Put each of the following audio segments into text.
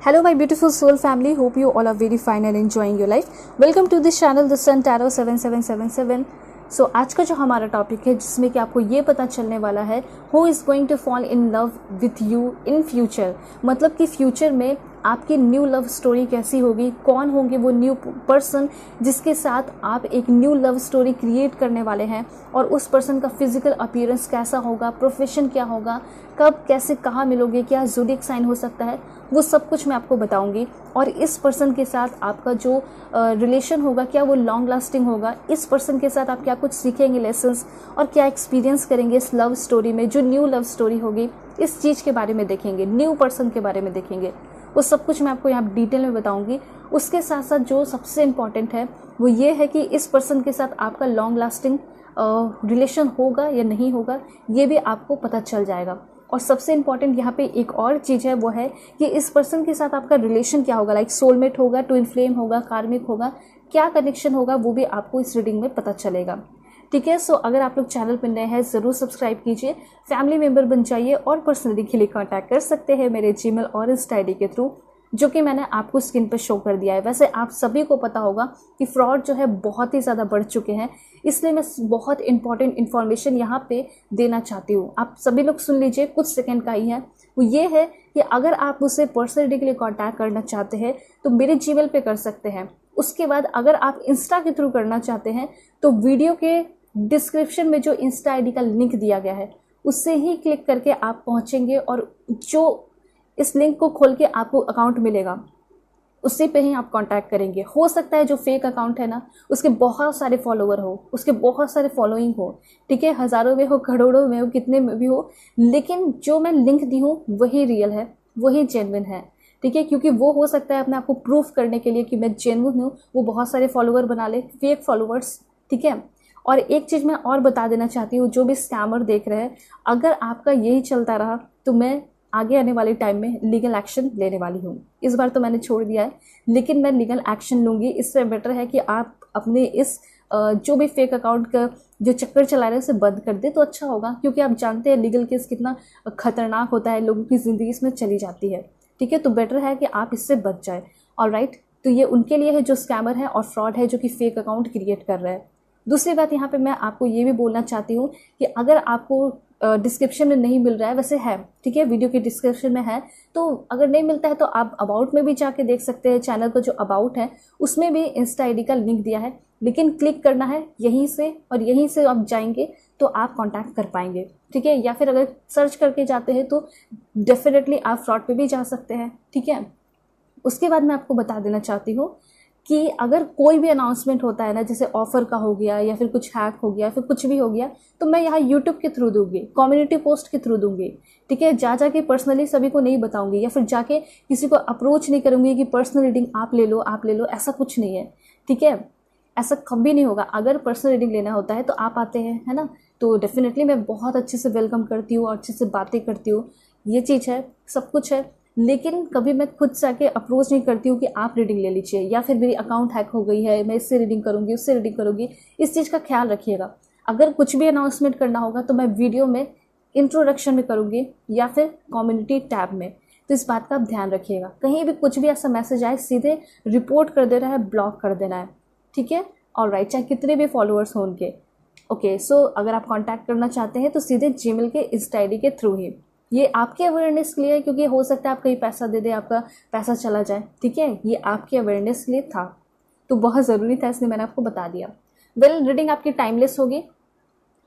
Hello my beautiful soul family, hope you all are very fine and enjoying your life. Welcome to this channel The Sun Tarot 7777. So आज का जो हमारा topic है जिसमें कि आपको ये पता चलने वाला है who is going to fall in love with you in future, मतलब कि फ्यूचर में आपकी न्यू लव स्टोरी कैसी होगी, कौन होंगे वो न्यू पर्सन जिसके साथ आप एक न्यू लव स्टोरी क्रिएट करने वाले हैं, और उस पर्सन का फिजिकल अपीयरेंस कैसा होगा, प्रोफेशन क्या होगा, कब कैसे कहाँ मिलोगे, क्या ज़ोडिएक साइन हो सकता है, वो सब कुछ मैं आपको बताऊंगी। और इस पर्सन के साथ आपका जो रिलेशन होगा क्या वो लॉन्ग लास्टिंग होगा, इस पर्सन के साथ आप क्या कुछ सीखेंगे लेसन्स और क्या एक्सपीरियंस करेंगे इस लव स्टोरी में, जो न्यू लव स्टोरी होगी इस चीज़ के बारे में देखेंगे, न्यू पर्सन के बारे में देखेंगे, वो सब कुछ मैं आपको यहाँ डिटेल में बताऊंगी। उसके साथ साथ जो सबसे इम्पॉर्टेंट है वो ये है कि इस पर्सन के साथ आपका लॉन्ग लास्टिंग रिलेशन होगा या नहीं होगा, ये भी आपको पता चल जाएगा। और सबसे इम्पॉर्टेंट यहाँ पे एक और चीज़ है, वो है कि इस पर्सन के साथ आपका रिलेशन क्या होगा, लाइक सोलमेट होगा, ट्विन फ्लेम होगा, कार्मिक होगा, क्या कनेक्शन होगा, वो भी आपको इस रीडिंग में पता चलेगा। ठीक है, सो अगर आप लोग चैनल पर नए हैं ज़रूर सब्सक्राइब कीजिए, फैमिली मेम्बर बन जाइए और पर्सनली के लिए कॉन्टैक्ट कर सकते हैं मेरे जीमेल और इंस्टा आईडी के थ्रू, जो कि मैंने आपको स्क्रीन पर शो कर दिया है। वैसे आप सभी को पता होगा कि फ्रॉड जो है बहुत ही ज़्यादा बढ़ चुके हैं, इसलिए मैं बहुत इंपॉर्टेंट इन्फॉर्मेशन यहाँ पे देना चाहती हूँ। आप सभी लोग सुन लीजिए, कुछ सेकंड का ही है। वो ये है कि अगर आप मुझसे पर्सनली के लिए कॉन्टैक्ट करना चाहते हैं तो मेरे जीमेल पे कर सकते हैं। उसके बाद अगर आप इंस्टा के थ्रू करना चाहते हैं तो वीडियो के डिस्क्रिप्शन में जो इंस्टा आईडी का लिंक दिया गया है उससे ही क्लिक करके आप पहुँचेंगे, और जो इस लिंक को खोल के आपको अकाउंट मिलेगा उसी पे ही आप कांटेक्ट करेंगे। हो सकता है जो फेक अकाउंट है ना उसके बहुत सारे फॉलोवर हो, उसके बहुत सारे फॉलोइंग हो, ठीक है, हज़ारों में हो, करोड़ों में हो, कितने में भी हो, लेकिन जो मैं लिंक दी हूँ वही रियल है, वही जेन्युइन है। ठीक है, क्योंकि वो हो सकता है अपने आपको प्रूफ करने के लिए कि मैं जेन्युइन हूँ, वो बहुत सारे फॉलोवर बना ले, फेक फॉलोवर्स। ठीक है, और एक चीज़ मैं और बता देना चाहती हूँ, जो भी स्कैमर देख रहे हैं, अगर आपका यही चलता रहा तो मैं आगे आने वाले टाइम में लीगल एक्शन लेने वाली हूँ। इस बार तो मैंने छोड़ दिया है, लेकिन मैं लीगल एक्शन लूँगी। इससे बेटर है कि आप अपने इस जो भी फेक अकाउंट का जो चक्कर चला रहे हैं उसे बंद कर दे तो अच्छा होगा, क्योंकि आप जानते हैं लीगल केस कितना खतरनाक होता है, लोगों की ज़िंदगी इसमें चली जाती है। ठीक है, तो बेटर है कि आप इससे बच जाए। ऑलराइट, तो ये उनके लिए है जो स्कैमर है और फ्रॉड है, जो कि फेक अकाउंट क्रिएट कर रहा है। दूसरी बात यहाँ पे मैं आपको ये भी बोलना चाहती हूँ कि अगर आपको डिस्क्रिप्शन में नहीं मिल रहा है, वैसे है, ठीक है, वीडियो के डिस्क्रिप्शन में है, तो अगर नहीं मिलता है तो आप अबाउट में भी जाके देख सकते हैं। चैनल का जो अबाउट है उसमें भी इंस्टा आईडी का लिंक दिया है, लेकिन क्लिक करना है यहीं से, और यहीं से आप जाएंगे तो आप कांटेक्ट कर पाएंगे। ठीक है, या फिर अगर सर्च करके जाते हैं तो डेफिनेटली आप फ्रॉड पे भी जा सकते हैं। ठीक है, उसके बाद मैं आपको बता देना चाहती हूँ कि अगर कोई भी अनाउंसमेंट होता है ना, जैसे ऑफर का हो गया या फिर कुछ हैक हो गया, फिर कुछ भी हो गया, तो मैं यहाँ यूट्यूब के थ्रू दूंगी, कम्युनिटी पोस्ट के थ्रू दूंगी। ठीक है, जाके पर्सनली सभी को नहीं बताऊंगी, या फिर जाके किसी को अप्रोच नहीं करूंगी कि पर्सनल रीडिंग आप ले लो, ऐसा कुछ नहीं है। ठीक है, ऐसा कभी नहीं होगा। अगर पर्सनल रीडिंग लेना होता है तो आप आते हैं, है ना, तो डेफिनेटली मैं बहुत अच्छे से वेलकम करती हूँ और अच्छे से बातें करती हूँ, ये चीज़ है, सब कुछ है। लेकिन कभी मैं खुद से आके अप्रोच नहीं करती हूँ कि आप रीडिंग ले लीजिए, या फिर मेरी अकाउंट हैक हो गई है, मैं इससे रीडिंग करूँगी, उससे रीडिंग करूँगी। इस चीज़ का ख्याल रखिएगा। अगर कुछ भी अनाउंसमेंट करना होगा तो मैं वीडियो में इंट्रोडक्शन में करूँगी या फिर कम्युनिटी टैब में, तो इस बात का आप ध्यान रखिएगा। कहीं भी कुछ भी ऐसा मैसेज आए सीधे रिपोर्ट कर देना है, ब्लॉक कर देना है। ठीक है, ऑलराइट, चाहे कितने भी फॉलोअर्स हों उनके। ओके, सो अगर आप कॉन्टैक्ट करना चाहते हैं तो सीधे जीमेल के इंस्टा आईडी के थ्रू ही। ये आपके अवेयरनेस के लिए है, क्योंकि हो सकता है आप कहीं पैसा दे दे, आपका पैसा चला जाए। ठीक है, ये आपके अवेयरनेस के लिए था, तो बहुत ज़रूरी था, इसलिए मैंने आपको बता दिया। वेल, रीडिंग आपकी टाइमलेस होगी।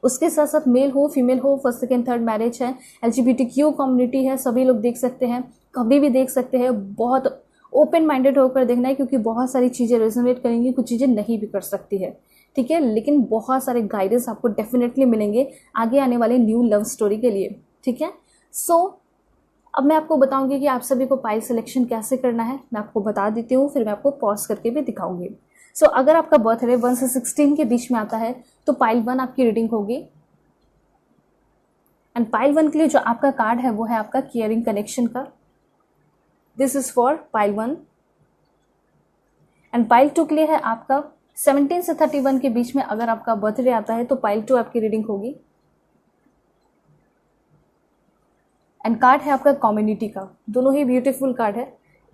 उसके साथ साथ मेल हो, फीमेल हो, फर्स्ट सेकेंड थर्ड मैरिज है, LGBTQ कम्युनिटी है, सभी लोग देख सकते हैं, कभी भी देख सकते हैं। बहुत ओपन माइंडेड होकर देखना है, क्योंकि बहुत सारी चीज़ें रेजोनेट करेंगी, कुछ चीज़ें नहीं भी कर सकती है। ठीक है, लेकिन बहुत सारे गाइडेंस आपको डेफिनेटली मिलेंगे आगे आने वाले न्यू लव स्टोरी के लिए। ठीक है, सो अब मैं आपको बताऊंगी कि आप सभी को पाइल सिलेक्शन कैसे करना है, मैं आपको बता देती हूँ, फिर मैं आपको पॉज करके भी दिखाऊंगी। सो अगर आपका बर्थडे 1 से 16 के बीच में आता है तो पाइल 1 आपकी रीडिंग होगी। एंड पाइल 1 के लिए जो आपका कार्ड है वो है आपका केयरिंग कनेक्शन का। This is for pile 1। And pile 2 के लिए है आपका 17 से 31 के बीच में अगर आपका बर्थडे आता है तो पाइल 2 आपकी रीडिंग होगी। एंड कार्ड है आपका कम्युनिटी का, दोनों ही ब्यूटीफुल कार्ड है।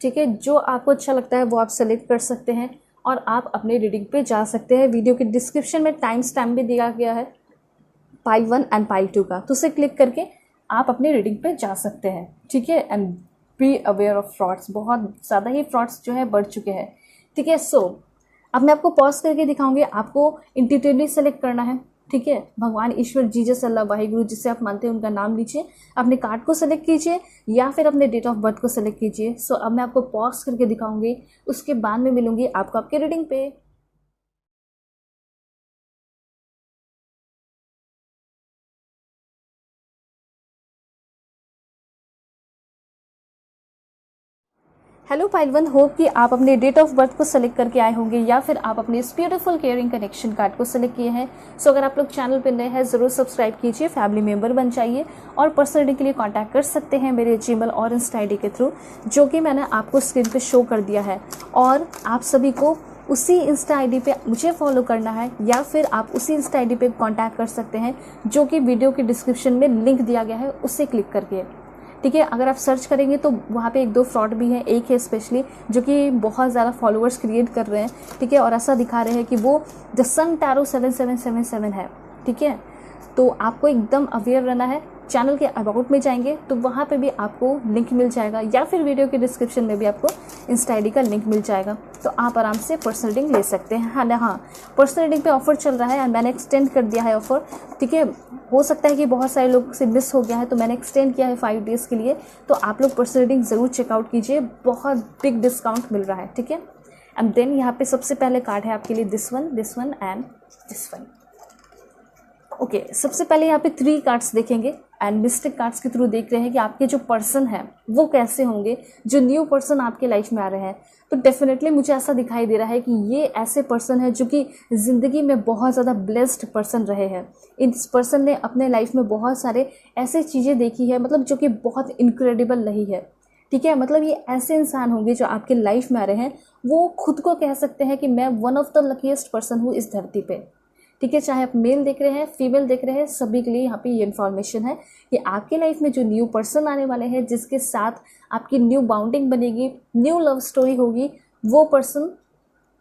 ठीक है, जो आपको अच्छा लगता है वो आप सेलेक्ट कर सकते हैं और आप अपने रीडिंग पे जा सकते हैं। वीडियो के डिस्क्रिप्शन में टाइम स्टैम्प भी दिया गया है पाइल 1 एंड पाइल 2 का, तो उसे क्लिक करके आप अपनी रीडिंग पे जा सकते हैं। ठीक है, and be aware of frauds, बहुत ज़्यादा ही फ्रॉड्स जो है बढ़ चुके हैं। ठीक है, सो अब मैं आपको पॉज करके दिखाऊंगी, आपको इंट्यूटिवली सेलेक्ट करना है। ठीक है, भगवान ईश्वर जीसस अल्लाह वाहिगुरु जिससे आप मानते हैं उनका नाम लीजिए, अपने कार्ड को सेलेक्ट कीजिए या फिर अपने डेट ऑफ बर्थ को सेलेक्ट कीजिए। सो अब मैं आपको पॉज करके दिखाऊंगी, उसके बाद में मिलूंगी आपको आपके रीडिंग पे। हेलो पाइल 1, होप कि आप अपने डेट ऑफ बर्थ को सेलेक्ट करके आए होंगे या फिर आप अपने इस ब्यूटीफुल केयरिंग कनेक्शन कार्ड को सेलेक्ट किए हैं। सो अगर आप लोग चैनल पर नए हैं ज़रूर सब्सक्राइब कीजिए, फैमिली मेंबर बन जाइए और पर्सनल रीडिंग के लिए कांटेक्ट कर सकते हैं मेरे जीमेल और इंस्टा आईडी के थ्रू, जो कि मैंने आपको स्क्रीन पे शो कर दिया है। और आप सभी को उसी इंस्टा आईडी पे मुझे फॉलो करना है या फिर आप उसी इंस्टा आईडी पे कांटेक्ट कर सकते हैं, जो कि वीडियो के डिस्क्रिप्शन में लिंक दिया गया है, उससे क्लिक करके। ठीक है, अगर आप सर्च करेंगे तो वहाँ पे 1-2 फ्रॉड भी हैं। एक है स्पेशली जो कि बहुत ज़्यादा फॉलोअर्स क्रिएट कर रहे हैं। ठीक है, और ऐसा दिखा रहे हैं कि वो द सन टैरो 7777 है। ठीक है, तो आपको एकदम अवेयर रहना है। चैनल के अबाउट में जाएंगे तो वहाँ पे भी आपको लिंक मिल जाएगा या फिर वीडियो के डिस्क्रिप्शन में भी आपको इंस्टा आईडी का लिंक मिल जाएगा, तो आप आराम से पर्सनल रीडिंग ले सकते हैं। हाँ, पर्सनल रीडिंग पे ऑफर चल रहा है एंड मैंने एक्सटेंड कर दिया है ऑफर। ठीक है, हो सकता है कि बहुत सारे लोग से मिस हो गया है, तो मैंने एक्सटेंड किया है 5 डेज़ के लिए, तो आप लोग पर्सनल रीडिंग ज़रूर चेकआउट कीजिए, बहुत बिग डिस्काउंट मिल रहा है। ठीक है, एंड देन यहाँ पे सबसे पहले कार्ड है आपके लिए this one and this one. Okay, सबसे पहले यहाँ पे 3 कार्ड्स देखेंगे एंड मिस्टिक कार्ड्स के थ्रू देख रहे हैं कि आपके जो पर्सन है वो कैसे होंगे, जो न्यू पर्सन आपके लाइफ में आ रहे हैं। तो डेफिनेटली मुझे ऐसा दिखाई दे रहा है कि ये ऐसे पर्सन है जो कि ज़िंदगी में बहुत ज़्यादा ब्लेस्ड पर्सन रहे हैं। इस पर्सन ने अपने लाइफ में बहुत सारे ऐसे चीज़ें देखी है, मतलब जो कि बहुत इनक्रेडिबल रही है। ठीक है, मतलब ये ऐसे इंसान होंगे जो आपके लाइफ में आ रहे हैं, वो खुद को कह सकते हैं कि मैं one of the luckiest person हूँ इस धरती पे। ठीक है, चाहे आप मेल देख रहे हैं, फीमेल देख रहे हैं, सभी के लिए यहाँ पे ये इन्फॉर्मेशन है कि आपके लाइफ में जो न्यू पर्सन आने वाले हैं, जिसके साथ आपकी न्यू बाउंडिंग बनेगी, न्यू लव स्टोरी होगी, वो पर्सन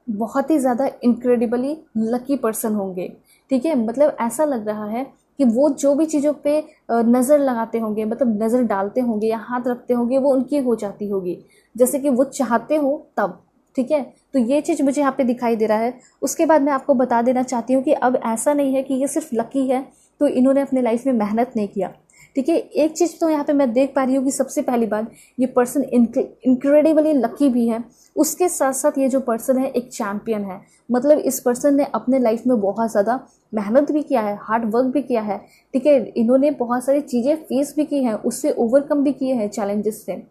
बहुत ही ज़्यादा इनक्रेडिबली लकी पर्सन होंगे। ठीक है, मतलब ऐसा लग रहा है कि वो जो भी चीज़ों पे नज़र लगाते होंगे, मतलब नज़र डालते होंगे या हाथ रखते होंगे, वो उनकी हो जाती होगी, जैसे कि वो चाहते हो तब। ठीक है, तो ये चीज़ मुझे यहाँ पे दिखाई दे रहा है। उसके बाद मैं आपको बता देना चाहती हूँ कि अब ऐसा नहीं है कि ये सिर्फ लकी है तो इन्होंने अपने लाइफ में मेहनत नहीं किया। ठीक है, एक चीज़ तो यहाँ पे मैं देख पा रही हूँ कि सबसे पहली बात, ये पर्सन इनक्रेडिबली लकी भी है, उसके साथ साथ ये जो पर्सन है एक चैम्पियन है। मतलब इस पर्सन ने अपने लाइफ में बहुत ज़्यादा मेहनत भी किया है, हार्ड वर्क भी किया है। ठीक है, इन्होंने बहुत सारी चीज़ें फेस भी की हैं, उससे ओवरकम भी किए हैं चैलेंजेस से।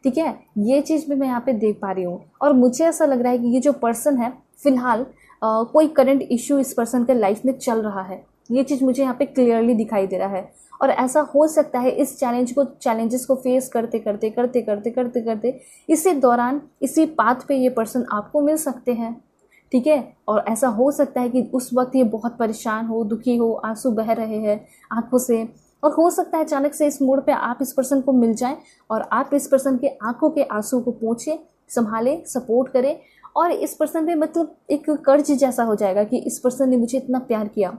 ठीक है, ये चीज़ भी मैं यहाँ पे देख पा रही हूँ और मुझे ऐसा लग रहा है कि ये जो पर्सन है फिलहाल कोई करंट इश्यू इस पर्सन के लाइफ में चल रहा है। ये चीज़ मुझे यहाँ पे क्लियरली दिखाई दे रहा है और ऐसा हो सकता है इस चैलेंजेस को फेस करते करते इसी दौरान इसी पाथ पे ये पर्सन आपको मिल सकते हैं। ठीक है, और ऐसा हो सकता है कि उस वक्त ये बहुत परेशान हो, दुखी हो, आंसू बह रहे हैं आंखों से, और हो सकता है अचानक से इस मोड़ पे आप इस पर्सन को मिल जाएं और आप इस पर्सन के आंखों के आंसू को पोंछें, संभालें, सपोर्ट करें। और इस पर्सन पे मतलब एक कर्ज जैसा हो जाएगा कि इस पर्सन ने मुझे इतना प्यार किया।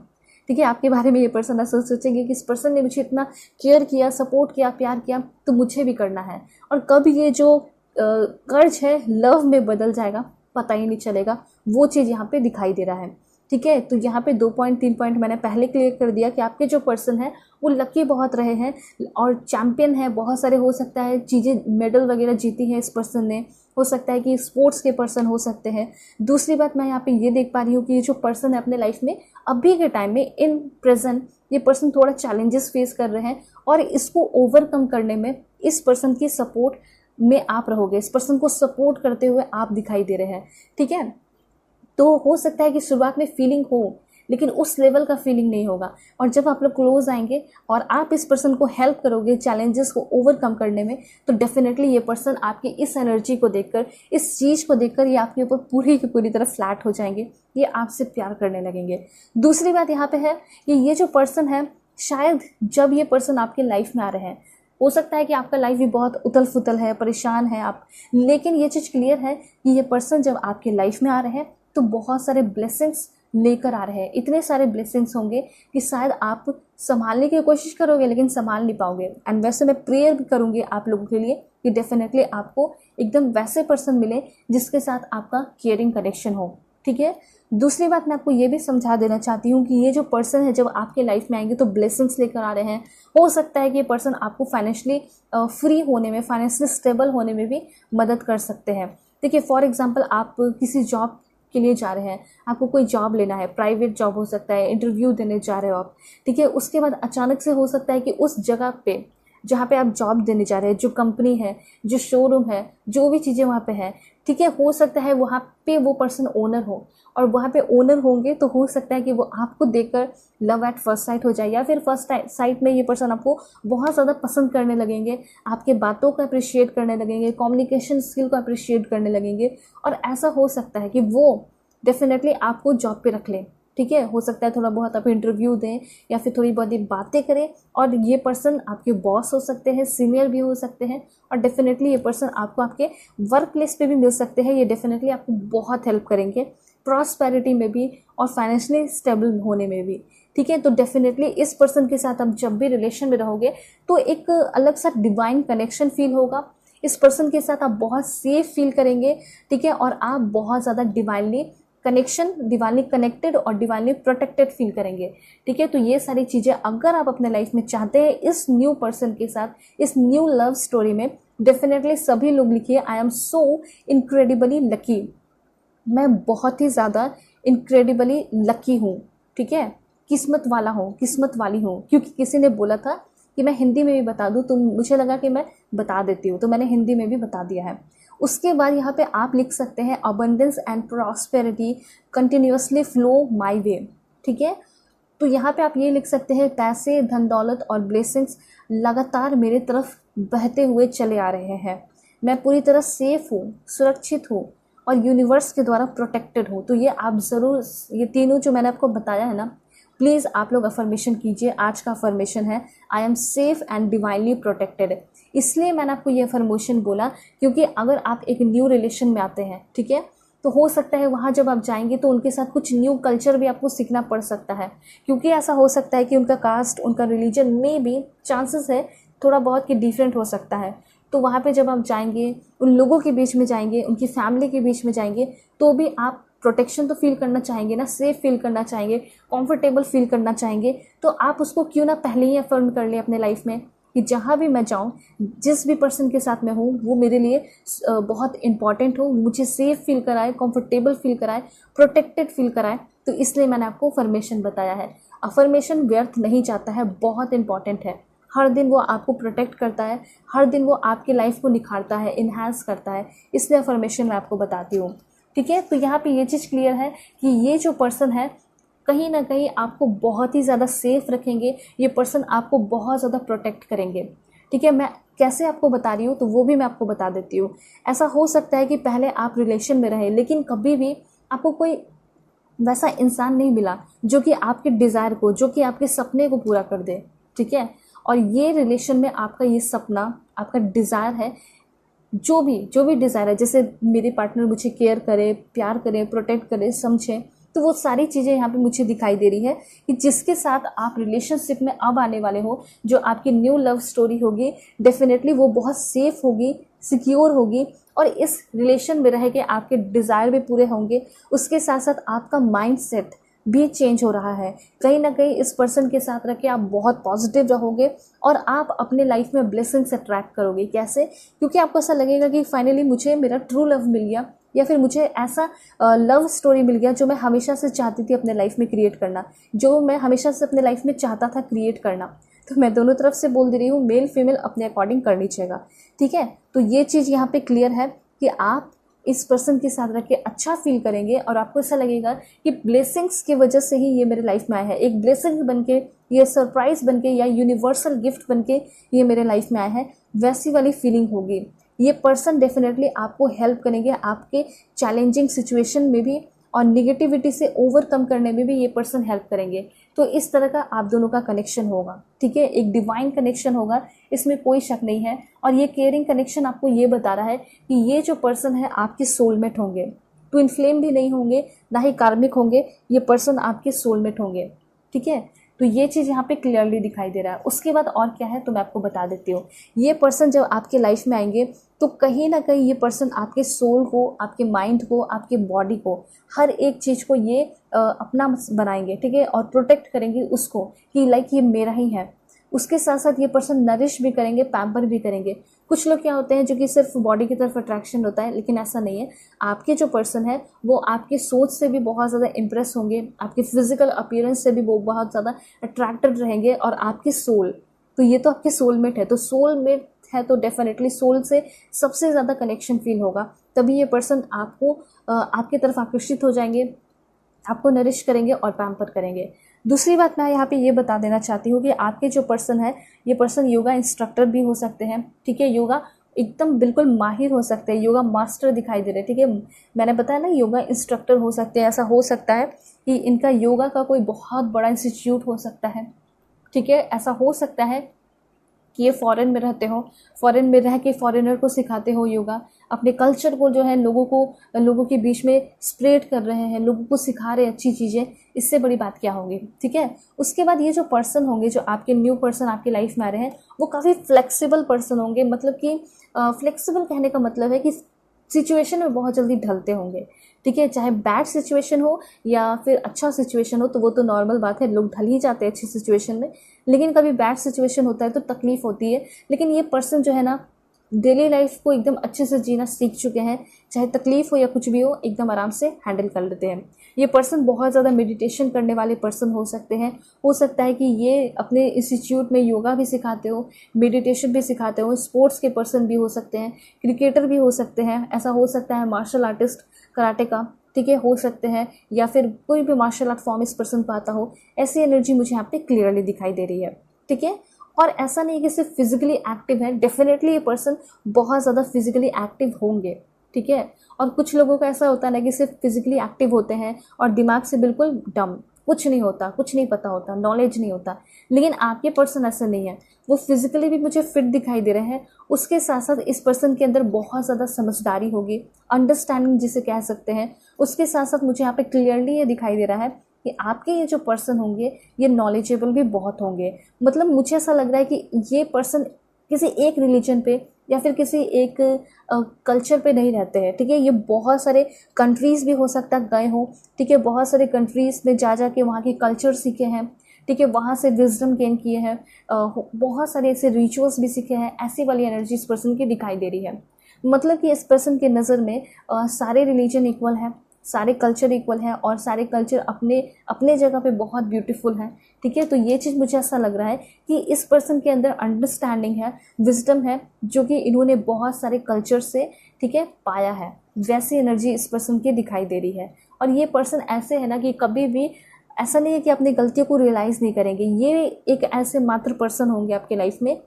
ठीक है, आपके बारे में ये पर्सन ऐसा सोचेंगे कि इस पर्सन ने मुझे इतना केयर किया, सपोर्ट किया, प्यार किया, तो मुझे भी करना है। और कब ये जो कर्ज है लव में बदल जाएगा पता ही नहीं चलेगा, वो चीज़ यहाँ पे दिखाई दे रहा है। ठीक है, तो यहाँ पे 2 पॉइंट 3 पॉइंट मैंने पहले क्लियर कर दिया कि आपके जो पर्सन है वो लकी बहुत रहे हैं और चैम्पियन है, बहुत सारे हो सकता है चीज़ें मेडल वगैरह जीती है इस पर्सन ने, हो सकता है कि स्पोर्ट्स के पर्सन हो सकते हैं। दूसरी बात मैं यहाँ पे ये देख पा रही हूँ कि ये जो पर्सन है अपने लाइफ में अभी के टाइम में इन प्रेजेंट ये पर्सन थोड़ा चैलेंजेस फेस कर रहे हैं और इसको ओवरकम करने में इस पर्सन की सपोर्ट में आप रहोगे, इस पर्सन को सपोर्ट करते हुए आप दिखाई दे रहे हैं। ठीक है, तो हो सकता है कि शुरुआत में फीलिंग हो लेकिन उस लेवल का फीलिंग नहीं होगा, और जब आप लोग क्लोज आएंगे और आप इस पर्सन को हेल्प करोगे चैलेंजेस को ओवरकम करने में, तो डेफिनेटली ये पर्सन आपकी इस एनर्जी को देखकर, इस चीज़ को देखकर ये आपके ऊपर पूरी की पूरी तरह फ्लैट हो जाएंगे, ये आपसे प्यार करने लगेंगे। दूसरी बात यहाँ पे है कि ये जो पर्सन है, शायद जब ये पर्सन आपके लाइफ में आ रहे हैं हो सकता है कि आपका लाइफ भी बहुत उथल फुथल है, परेशान है आप, लेकिन ये चीज़ क्लियर है कि ये पर्सन जब आपके लाइफ में आ रहे हैं तो बहुत सारे ब्लेसिंग्स लेकर आ रहे हैं। इतने सारे ब्लेसिंग्स होंगे कि शायद आप संभालने की कोशिश करोगे लेकिन संभाल नहीं पाओगे। एंड वैसे मैं प्रेयर भी करूँगी आप लोगों के लिए कि डेफिनेटली आपको एकदम वैसे पर्सन मिले जिसके साथ आपका केयरिंग कनेक्शन हो। ठीक है, दूसरी बात मैं आपको ये भी समझा देना चाहती हूँ कि ये जो पर्सन है जब आपके लाइफ में आएंगे तो ब्लेसिंग्स लेकर आ रहे हैं। हो सकता है कि ये पर्सन आपको फाइनेंशियली फ्री होने में, फाइनेंशियली स्टेबल होने में भी मदद कर सकते हैं। देखिए फॉर एग्जांपल आप किसी जॉब के लिए जा रहे हैं, आपको कोई जॉब लेना है, प्राइवेट जॉब हो सकता है, इंटरव्यू देने जा रहे हो आप। ठीक है, उसके बाद अचानक से हो सकता है कि उस जगह पे जहाँ पे आप जॉब देने जा रहे हैं, जो कंपनी है, जो शोरूम है, जो भी चीज़ें वहाँ पे है, ठीक है, हो सकता है वहाँ पे वो पर्सन ओनर हो, और वहाँ पे ओनर होंगे तो हो सकता है कि वो आपको देखकर लव एट फर्स्ट साइट हो जाए, या फिर फर्स्ट साइट में ये पर्सन आपको बहुत ज़्यादा पसंद करने लगेंगे, आपके बातों को अप्रिशिएट करने लगेंगे, कम्युनिकेशन स्किल को अप्रिशिएट करने लगेंगे, और ऐसा हो सकता है कि वो डेफिनेटली आपको जॉब पे रख लें। ठीक है, हो सकता है थोड़ा बहुत आप इंटरव्यू दें या फिर थोड़ी बहुत बातें करें, और ये पर्सन आपके बॉस हो सकते हैं, सीनियर भी हो सकते हैं, और डेफिनेटली ये पर्सन आपको आपके वर्क प्लेस पे भी मिल सकते हैं। ये डेफिनेटली आपको बहुत हेल्प करेंगे प्रॉस्पेरिटी में भी और फाइनेंशियली स्टेबल होने में भी। ठीक है, तो डेफिनेटली इस पर्सन के साथ आप जब भी रिलेशन में रहोगे तो एक अलग सा डिवाइन कनेक्शन फील होगा। इस पर्सन के साथ आप बहुत सेफ फील करेंगे। ठीक है, और आप बहुत ज़्यादा डिवाइनली कनेक्टेड और डिवाइनली प्रोटेक्टेड फील करेंगे। ठीक है, तो ये सारी चीज़ें अगर आप अपने लाइफ में चाहते हैं इस न्यू पर्सन के साथ, इस न्यू लव स्टोरी में, डेफिनेटली सभी लोग लिखिए I am so incredibly lucky. मैं बहुत ही ज़्यादा इनक्रेडिबली लकी हूँ। ठीक है, किस्मत वाला हूँ, किस्मत वाली हूँ, क्योंकि किसी ने बोला था कि मैं हिंदी में भी बता दूँ, तो मुझे लगा कि मैं बता देती हूँ, तो मैंने हिंदी में भी बता दिया है। उसके बाद यहाँ पे आप लिख सकते हैं abundance and prosperity continuously flow my way. ठीक है, तो यहाँ पे आप ये लिख सकते हैं पैसे, धन दौलत और ब्लेसिंग्स लगातार मेरे तरफ बहते हुए चले आ रहे हैं। मैं पूरी तरह सेफ हूँ, सुरक्षित हूँ और यूनिवर्स के द्वारा प्रोटेक्टेड हूँ। तो ये आप ज़रूर, ये तीनों जो मैंने आपको बताया है ना, प्लीज़ आप लोग अफर्मेशन कीजिए। आज का अफर्मेशन है I am safe and divinely protected. इसलिए मैंने आपको ये अफर्मेशन बोला क्योंकि अगर आप एक न्यू रिलेशन में आते हैं, ठीक है, तो हो सकता है वहाँ जब आप जाएंगे तो उनके साथ कुछ न्यू कल्चर भी आपको सीखना पड़ सकता है, क्योंकि ऐसा हो सकता है कि उनका कास्ट, उनका रिलीजन में भी चांसेस है थोड़ा बहुत कि डिफरेंट हो सकता है। तो वहाँ पे जब आप जाएंगे, उन लोगों के बीच में जाएंगे, उनकी फैमिली के बीच में जाएंगे, तो भी आप प्रोटेक्शन तो फील करना चाहेंगे ना, सेफ फील करना चाहेंगे, कंफर्टेबल फील करना चाहेंगे। तो आप उसको क्यों ना पहले ही अफर्म कर लें अपने लाइफ में कि जहाँ भी मैं जाऊँ, जिस भी पर्सन के साथ मैं हूँ, वो मेरे लिए बहुत इंपॉर्टेंट हो, मुझे सेफ फील कराए, कंफर्टेबल फील कराए, प्रोटेक्टेड फील कराए। तो इसलिए मैंने आपको अफर्मेशन बताया है। अफर्मेशन व्यर्थ नहीं जाता है, बहुत इंपॉर्टेंट है। हर दिन वो आपको प्रोटेक्ट करता है, हर दिन वो आपकी लाइफ को निखारता है, इन्हांस करता है। इसलिए अफर्मेशन मैं आपको बताती हूँ। ठीक है, तो यहाँ पे ये चीज़ क्लियर है कि ये जो पर्सन है कहीं ना कहीं आपको बहुत ही ज़्यादा सेफ रखेंगे, ये पर्सन आपको बहुत ज़्यादा प्रोटेक्ट करेंगे। ठीक है, मैं कैसे आपको बता रही हूँ तो वो भी मैं आपको बता देती हूँ। ऐसा हो सकता है कि पहले आप रिलेशन में रहे लेकिन कभी भी आपको कोई वैसा इंसान नहीं मिला जो कि आपके डिज़ायर को, जो कि आपके सपने को पूरा कर दे। ठीक है, और ये रिलेशन में आपका ये सपना, आपका डिज़ायर है, जो भी डिज़ायर है, जैसे मेरे पार्टनर मुझे केयर करे, प्यार करे, प्रोटेक्ट करे, समझे, तो वो सारी चीज़ें यहाँ पे मुझे दिखाई दे रही है कि जिसके साथ आप रिलेशनशिप में अब आने वाले हो, जो आपकी न्यू लव स्टोरी होगी, डेफिनेटली वो बहुत सेफ होगी, सिक्योर होगी, और इस रिलेशन में रह के आपके डिज़ायर भी पूरे होंगे। उसके साथ साथ आपका माइंड सेट भी चेंज हो रहा है। कहीं ना कहीं इस पर्सन के साथ रह के आप बहुत पॉजिटिव रहोगे और आप अपने लाइफ में ब्लेसिंग्स अट्रैक्ट करोगे। कैसे? क्योंकि आपको ऐसा लगेगा कि फाइनली मुझे मेरा ट्रू लव मिल गया, या फिर मुझे ऐसा लव स्टोरी मिल गया जो मैं हमेशा से चाहती थी अपने लाइफ में क्रिएट करना, जो मैं हमेशा से अपने लाइफ में चाहता था क्रिएट करना। तो मैं दोनों तरफ से बोल दे रही हूँ, मेल फीमेल अपने अकॉर्डिंग करनी चाहिए। ठीक है, तो ये चीज़ यहाँ पे क्लियर है कि आप इस पर्सन के साथ रह के अच्छा फील करेंगे और आपको ऐसा लगेगा कि ब्लेसिंग्स की वजह से ही ये मेरे लाइफ में आया है, एक ब्लेसिंग बनके, ये सरप्राइज बनके या यूनिवर्सल गिफ्ट बनके ये मेरे लाइफ में आया है, वैसी वाली फीलिंग होगी। ये पर्सन डेफिनेटली आपको हेल्प करेंगे आपके चैलेंजिंग सिचुएशन में भी, और निगेटिविटी से ओवरकम करने में भी ये पर्सन हेल्प करेंगे। तो इस तरह का आप दोनों का कनेक्शन होगा, ठीक है, एक डिवाइन कनेक्शन होगा, इसमें कोई शक नहीं है। और ये केयरिंग कनेक्शन आपको ये बता रहा है कि ये जो पर्सन है आपके सोलमेट होंगे, ट्विन फ्लेम भी नहीं होंगे, ना ही कार्मिक होंगे, ये पर्सन आपके सोलमेट होंगे, ठीक है। तो ये चीज़ यहाँ पे क्लियरली दिखाई दे रहा है। उसके बाद और क्या है तो मैं आपको बता देती हूँ। ये पर्सन जब आपके लाइफ में आएंगे तो कहीं ना कहीं ये पर्सन आपके सोल को, आपके माइंड को, आपके बॉडी को, हर एक चीज़ को ये अपना बनाएंगे, ठीक है, और प्रोटेक्ट करेंगे उसको कि लाइक ये मेरा ही है। उसके साथ साथ ये पर्सन नरिश भी करेंगे, पैम्पर भी करेंगे। कुछ लोग क्या होते हैं जो कि सिर्फ बॉडी की तरफ अट्रैक्शन होता है, लेकिन ऐसा नहीं है। आपके जो पर्सन है वो आपके सोच से भी बहुत ज़्यादा इम्प्रेस होंगे, आपके फिजिकल अपीयरेंस से भी वो बहुत ज़्यादा अट्रैक्टेड रहेंगे, और आपकी सोल, तो ये तो आपके सोलमेट है, तो सोलमेट है तो डेफिनेटली सोल से सबसे ज़्यादा कनेक्शन फील होगा, तभी ये पर्सन आपको आपकी तरफ आकर्षित हो जाएंगे, आपको नरिश करेंगे और पैम्पर करेंगे। दूसरी बात मैं यहाँ पे ये बता देना चाहती हूँ कि आपके जो पर्सन है, ये पर्सन योगा इंस्ट्रक्टर भी हो सकते हैं, ठीक है, योगा एकदम बिल्कुल माहिर हो सकते हैं, योगा मास्टर दिखाई दे रहे हैं, ठीक है। मैंने बताया ना योगा इंस्ट्रक्टर हो सकते हैं। ऐसा हो सकता है कि इनका योगा का कोई बहुत बड़ा इंस्टीट्यूट हो सकता है, ठीक है। ऐसा हो सकता है कि ये फॉरेन में रहते हो, फॉरेन में रह के फॉरेनर को सिखाते हो योगा, अपने कल्चर को जो है लोगों के बीच में स्प्रेड कर रहे हैं, लोगों को सिखा रहे हैं अच्छी चीज़ें। इससे बड़ी बात क्या होगी, ठीक है। उसके बाद ये जो पर्सन होंगे, जो आपके न्यू पर्सन आपके लाइफ में आ रहे हैं, वो काफ़ी फ्लेक्सिबल पर्सन होंगे। मतलब कि फ्लेक्सिबल कहने का मतलब है कि सिचुएशन में बहुत जल्दी ढलते होंगे, ठीक है। चाहे बैड सिचुएशन हो या फिर अच्छा सिचुएशन हो, तो वो तो नॉर्मल बात है, लोग ढल ही जाते हैं अच्छी सिचुएशन में। लेकिन कभी बैड सिचुएशन होता है तो तकलीफ होती है। लेकिन ये पर्सन जो है ना, डेली लाइफ को एकदम अच्छे से जीना सीख चुके हैं, चाहे तकलीफ हो या कुछ भी हो, एकदम आराम से हैंडल कर लेते हैं। ये पर्सन बहुत ज़्यादा मेडिटेशन करने वाले पर्सन हो सकते हैं। हो सकता है कि ये अपने इंस्टीट्यूट में योगा भी सिखाते हो, मेडिटेशन भी सिखाते हो। स्पोर्ट्स के पर्सन भी हो सकते हैं, क्रिकेटर भी हो सकते हैं, ऐसा हो सकता है मार्शल आर्टिस्ट, कराटे का, ठीक है, हो सकते हैं, या फिर कोई भी मार्शल आर्ट फॉर्म इस पर्सन को आता हो। ऐसी एनर्जी मुझे यहाँ पे क्लियरली दिखाई दे रही है, ठीक है। और ऐसा नहीं कि सिर्फ फिजिकली एक्टिव है, डेफिनेटली ये पर्सन बहुत ज़्यादा फिजिकली एक्टिव होंगे, ठीक है। और कुछ लोगों का ऐसा होता है ना कि सिर्फ फिजिकली एक्टिव होते हैं और दिमाग से बिल्कुल डम, कुछ नहीं होता, कुछ नहीं पता होता, नॉलेज नहीं होता। लेकिन आपके पर्सन ऐसा नहीं है, वो फिजिकली भी मुझे फिट दिखाई दे रहे हैं। उसके साथ साथ इस पर्सन के अंदर बहुत ज़्यादा समझदारी होगी, अंडरस्टैंडिंग जिसे कह सकते हैं। उसके साथ साथ मुझे यहाँ पे क्लियरली ये दिखाई दे रहा है कि आपके ये जो पर्सन होंगे ये नॉलेजेबल भी बहुत होंगे। मतलब मुझे ऐसा लग रहा है कि ये पर्सन किसी एक रिलीजन पे या फिर किसी एक कल्चर पे नहीं रहते हैं, ठीक है। ये बहुत सारे कंट्रीज़ भी हो सकता है गए हों, ठीक है, बहुत सारे कंट्रीज़ में जा के वहाँ के कल्चर सीखे हैं, ठीक है, वहाँ से विजडम गेन किए हैं, बहुत सारे ऐसे रिचुअल्स भी सीखे हैं। ऐसी वाली एनर्जी इस पर्सन की दिखाई दे रही है। मतलब कि इस पर्सन के नज़र में सारे रिलीजन इक्वल हैं, सारे कल्चर इक्वल हैं, और सारे कल्चर अपने अपने जगह पे बहुत ब्यूटीफुल हैं, ठीक है। तो ये चीज़ मुझे ऐसा लग रहा है कि इस पर्सन के अंदर अंडरस्टैंडिंग है, विजडम है, जो कि इन्होंने बहुत सारे कल्चर से, ठीक है, पाया है। वैसी एनर्जी इस पर्सन की दिखाई दे रही है। और ये पर्सन ऐसे है ना कि कभी भी ऐसा नहीं है कि अपनी गलतियों को रियलाइज़ नहीं करेंगे। ये एक ऐसे मात्र पर्सन होंगे आपके लाइफ में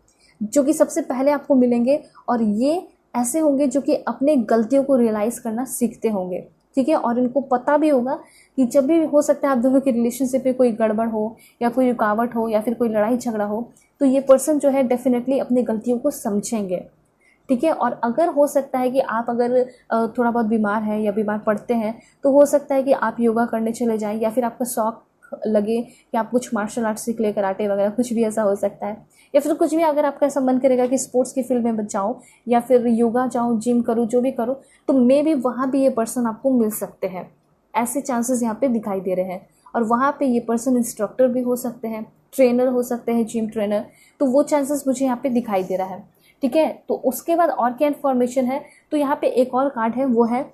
जो कि सबसे पहले आपको मिलेंगे, और ये ऐसे होंगे जो कि अपने गलतियों को रियलाइज़ करना सीखते होंगे, ठीक है। और इनको पता भी होगा कि जब भी हो सकता है आप दोनों के रिलेशनशिप में कोई गड़बड़ हो या कोई रुकावट हो या फिर कोई लड़ाई झगड़ा हो, तो ये पर्सन जो है डेफिनेटली अपनी गलतियों को समझेंगे, ठीक है। और अगर हो सकता है कि आप अगर थोड़ा बहुत बीमार हैं या बीमार पड़ते हैं, तो हो सकता है कि आप योगा करने चले जाएं, या फिर आपका शौक लगे कि आप कुछ मार्शल आर्ट सीख ले, कराटे वगैरह, कुछ भी ऐसा हो सकता है। या फिर कुछ भी अगर आपका ऐसा मन करेगा कि स्पोर्ट्स की फील्ड में जाऊँ या फिर योगा जाऊँ, जिम करूँ, जो भी करूँ, तो मे भी वहाँ भी ये पर्सन आपको मिल सकते हैं। ऐसे चांसेस यहाँ पे दिखाई दे रहे हैं। और वहाँ पे ये पर्सन इंस्ट्रक्टर भी हो सकते हैं, ट्रेनर हो सकते हैं, जिम ट्रेनर, तो वो चांसेस मुझे यहाँ पे दिखाई दे रहा है, ठीक है। तो उसके बाद और क्या इन्फॉर्मेशन है, तो यहाँ पे एक और कार्ड है, वो है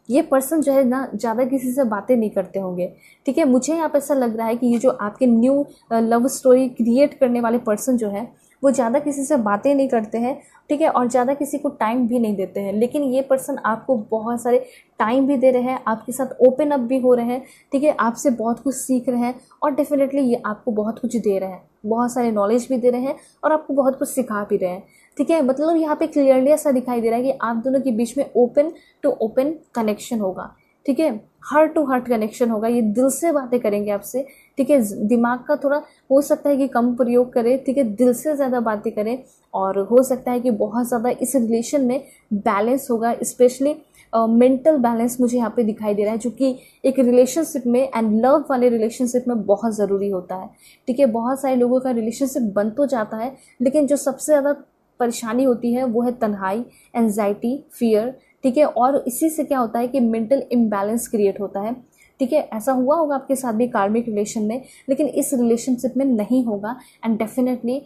ये पर्सन जो है ना ज़्यादा किसी से बातें नहीं करते होंगे, ठीक है। मुझे यहाँ पे ऐसा लग रहा है कि ये जो आपके न्यू लव स्टोरी क्रिएट करने वाले पर्सन जो है, वो ज़्यादा किसी से बातें नहीं करते हैं, ठीक है, और ज़्यादा किसी को टाइम भी नहीं देते हैं। लेकिन ये पर्सन आपको बहुत सारे टाइम भी दे रहे हैं, आपके साथ ओपन अप भी हो रहे हैं, ठीक है, आपसे बहुत कुछ सीख रहे हैं, और डेफिनेटली ये आपको बहुत कुछ दे रहे हैं, बहुत सारे नॉलेज भी दे रहे हैं, और आपको बहुत कुछ सिखा भी रहे हैं, ठीक है। मतलब यहाँ पे क्लियरली ऐसा दिखाई दे रहा है कि आप दोनों के बीच में ओपन टू ओपन कनेक्शन होगा, ठीक है, हार्ट टू हार्ट कनेक्शन होगा, ये दिल से बातें करेंगे आपसे, ठीक है। दिमाग का थोड़ा हो सकता है कि कम प्रयोग करें, ठीक है, दिल से ज़्यादा बातें करें, और हो सकता है कि बहुत ज़्यादा इस रिलेशन में बैलेंस होगा, स्पेशली मेंटल बैलेंस मुझे यहाँ पे दिखाई दे रहा है, जो कि एक रिलेशनशिप में एंड लव वाले रिलेशनशिप में बहुत ज़रूरी होता है, ठीक है। बहुत सारे लोगों का रिलेशनशिप बन तो जाता है, लेकिन जो सबसे ज़्यादा परेशानी होती है वो है तन्हाई, एंजाइटी, फियर, ठीक है। और इसी से क्या होता है कि मेंटल इम्बैलेंस क्रिएट होता है, ठीक है। ऐसा हुआ होगा आपके साथ भी कार्मिक रिलेशन में, लेकिन इस रिलेशनशिप में नहीं होगा। एंड डेफिनेटली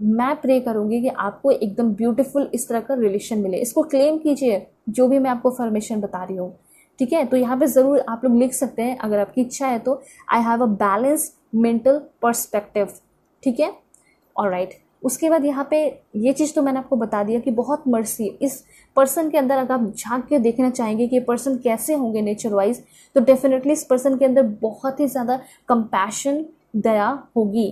मैं प्रे करूँगी कि आपको एकदम ब्यूटीफुल इस तरह का रिलेशन मिले। इसको क्लेम कीजिए, जो भी मैं आपको फॉर्मेशन बता रही हूँ, ठीक है। तो यहाँ पे ज़रूर आप लोग लिख सकते हैं अगर आपकी इच्छा है तो, I have a balance mental perspective, ठीक है। ऑलराइट, उसके बाद यहाँ पे ये चीज़ तो मैंने आपको बता दिया कि बहुत मर्सी इस पर्सन के अंदर, अगर आप झांक के देखना चाहेंगे कि ये पर्सन कैसे होंगे नेचर वाइज, तो डेफिनेटली इस पर्सन के अंदर बहुत ही ज़्यादा कंपैशन, दया होगी,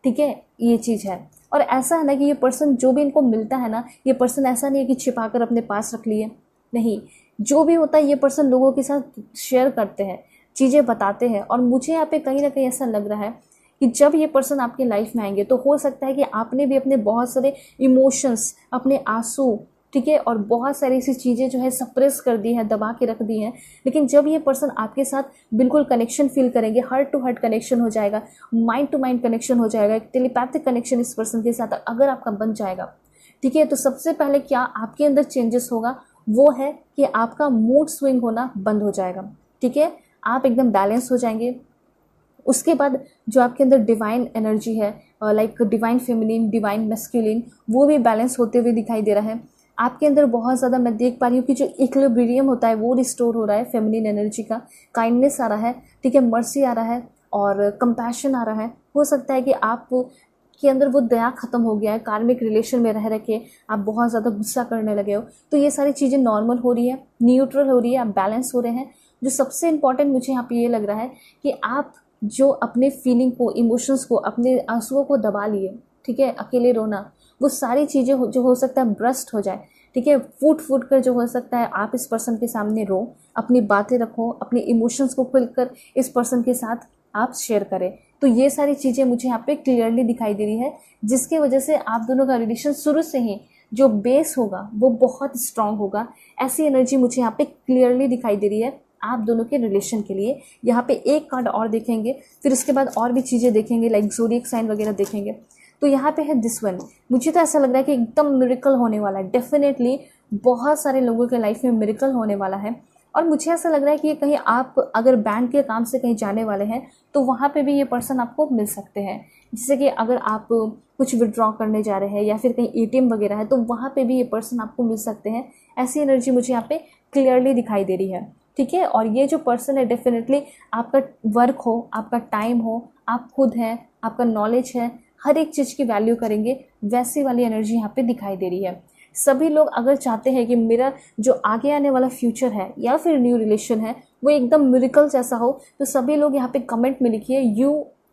ठीक है। ये चीज़ है। और ऐसा है ना कि ये पर्सन जो भी इनको मिलता है ना, ये पर्सन ऐसा नहीं है कि छिपा कर अपने पास रख लिए, नहीं, जो भी होता है ये पर्सन लोगों के साथ शेयर करते हैं, चीज़ें बताते हैं। और मुझे यहाँ पे कहीं ना कहीं ऐसा लग रहा है कि जब ये पर्सन आपकी लाइफ में आएंगे तो हो सकता है कि आपने भी अपने बहुत सारे इमोशंस, अपने आंसू, ठीक है, और बहुत सारी ऐसी चीज़ें जो है सप्रेस कर दी है, दबा के रख दी हैं, लेकिन जब ये पर्सन आपके साथ बिल्कुल कनेक्शन फील करेंगे, हार्ट टू हार्ट कनेक्शन हो जाएगा, माइंड टू माइंड कनेक्शन हो जाएगा, एक टेलीपैथिक कनेक्शन इस पर्सन के साथ अगर आपका बन जाएगा, ठीक है, तो सबसे पहले क्या आपके अंदर चेंजेस होगा, वो है कि आपका मूड स्विंग होना बंद हो जाएगा, ठीक है, आप एकदम बैलेंस हो जाएंगे। उसके बाद जो आपके अंदर डिवाइन एनर्जी है, like divine feminine, divine masculine, वो भी बैलेंस होते हुए दिखाई दे रहा है आपके अंदर। बहुत ज़्यादा मैं देख पा रही हूँ कि जो इक्विलिब्रियम होता है वो रिस्टोर हो रहा है फेमिनिन एनर्जी का, काइंडनेस आ रहा है, ठीक है, मर्सी आ रहा है और कंपैशन आ रहा है। हो सकता है कि आप के अंदर वो दया खत्म हो गया है, कार्मिक रिलेशन में रह के आप बहुत ज़्यादा गुस्सा करने लगे हो, तो ये सारी चीज़ें नॉर्मल हो रही है, न्यूट्रल हो रही है, आप बैलेंस हो रहे हैं। जो सबसे इम्पॉर्टेंट मुझे यहाँ पे ये लग रहा है कि आप जो अपने फीलिंग को, इमोशंस को, अपने आंसुओं को दबा लिए, ठीक है, अकेले रोना, वो सारी चीज़ें जो हो सकता है ब्रस्ट हो जाए, ठीक है, फूट फूट कर जो हो सकता है आप इस पर्सन के सामने रो, अपनी बातें रखो, अपने इमोशंस को खुलकर इस पर्सन के साथ आप शेयर करें। तो ये सारी चीज़ें मुझे यहाँ पे क्लियरली दिखाई दे रही है, जिसकी वजह से आप दोनों का रिलेशन शुरू से ही जो बेस होगा वो बहुत स्ट्रांग होगा। ऐसी एनर्जी मुझे यहाँ पे क्लियरली दिखाई दे रही है आप दोनों के रिलेशन के लिए। यहाँ पे एक कार्ड और देखेंगे, फिर उसके बाद और भी चीज़ें देखेंगे, लाइक ज़ोडिएक साइन वगैरह देखेंगे। तो यहाँ पे है दिस वन। मुझे तो ऐसा लग रहा है कि एकदम मिरेकल होने वाला है, डेफिनेटली बहुत सारे लोगों के लाइफ में मिरेकल होने वाला है। और मुझे ऐसा लग रहा है कि कहीं आप अगर बैंक के काम से कहीं जाने वाले हैं तो वहाँ पे भी ये पर्सन आपको मिल सकते हैं। जैसे कि अगर आप कुछ विड्रॉ करने जा रहे हैं या फिर कहीं एटीएम वगैरह है तो वहाँ पे भी ये पर्सन आपको मिल सकते हैं। ऐसी एनर्जी मुझे यहाँ पे क्लियरली दिखाई दे रही है, ठीक है। और ये जो पर्सन है डेफिनेटली आपका वर्क हो, आपका टाइम हो, आप खुद हैं, आपका नॉलेज है, हर एक चीज़ की वैल्यू करेंगे, वैसी वाली एनर्जी यहाँ पे दिखाई दे रही है। सभी लोग अगर चाहते हैं कि मेरा जो आगे आने वाला फ्यूचर है या फिर न्यू रिलेशन है वो एकदम मिरेकल जैसा हो, तो सभी लोग यहाँ पे कमेंट में लिखिए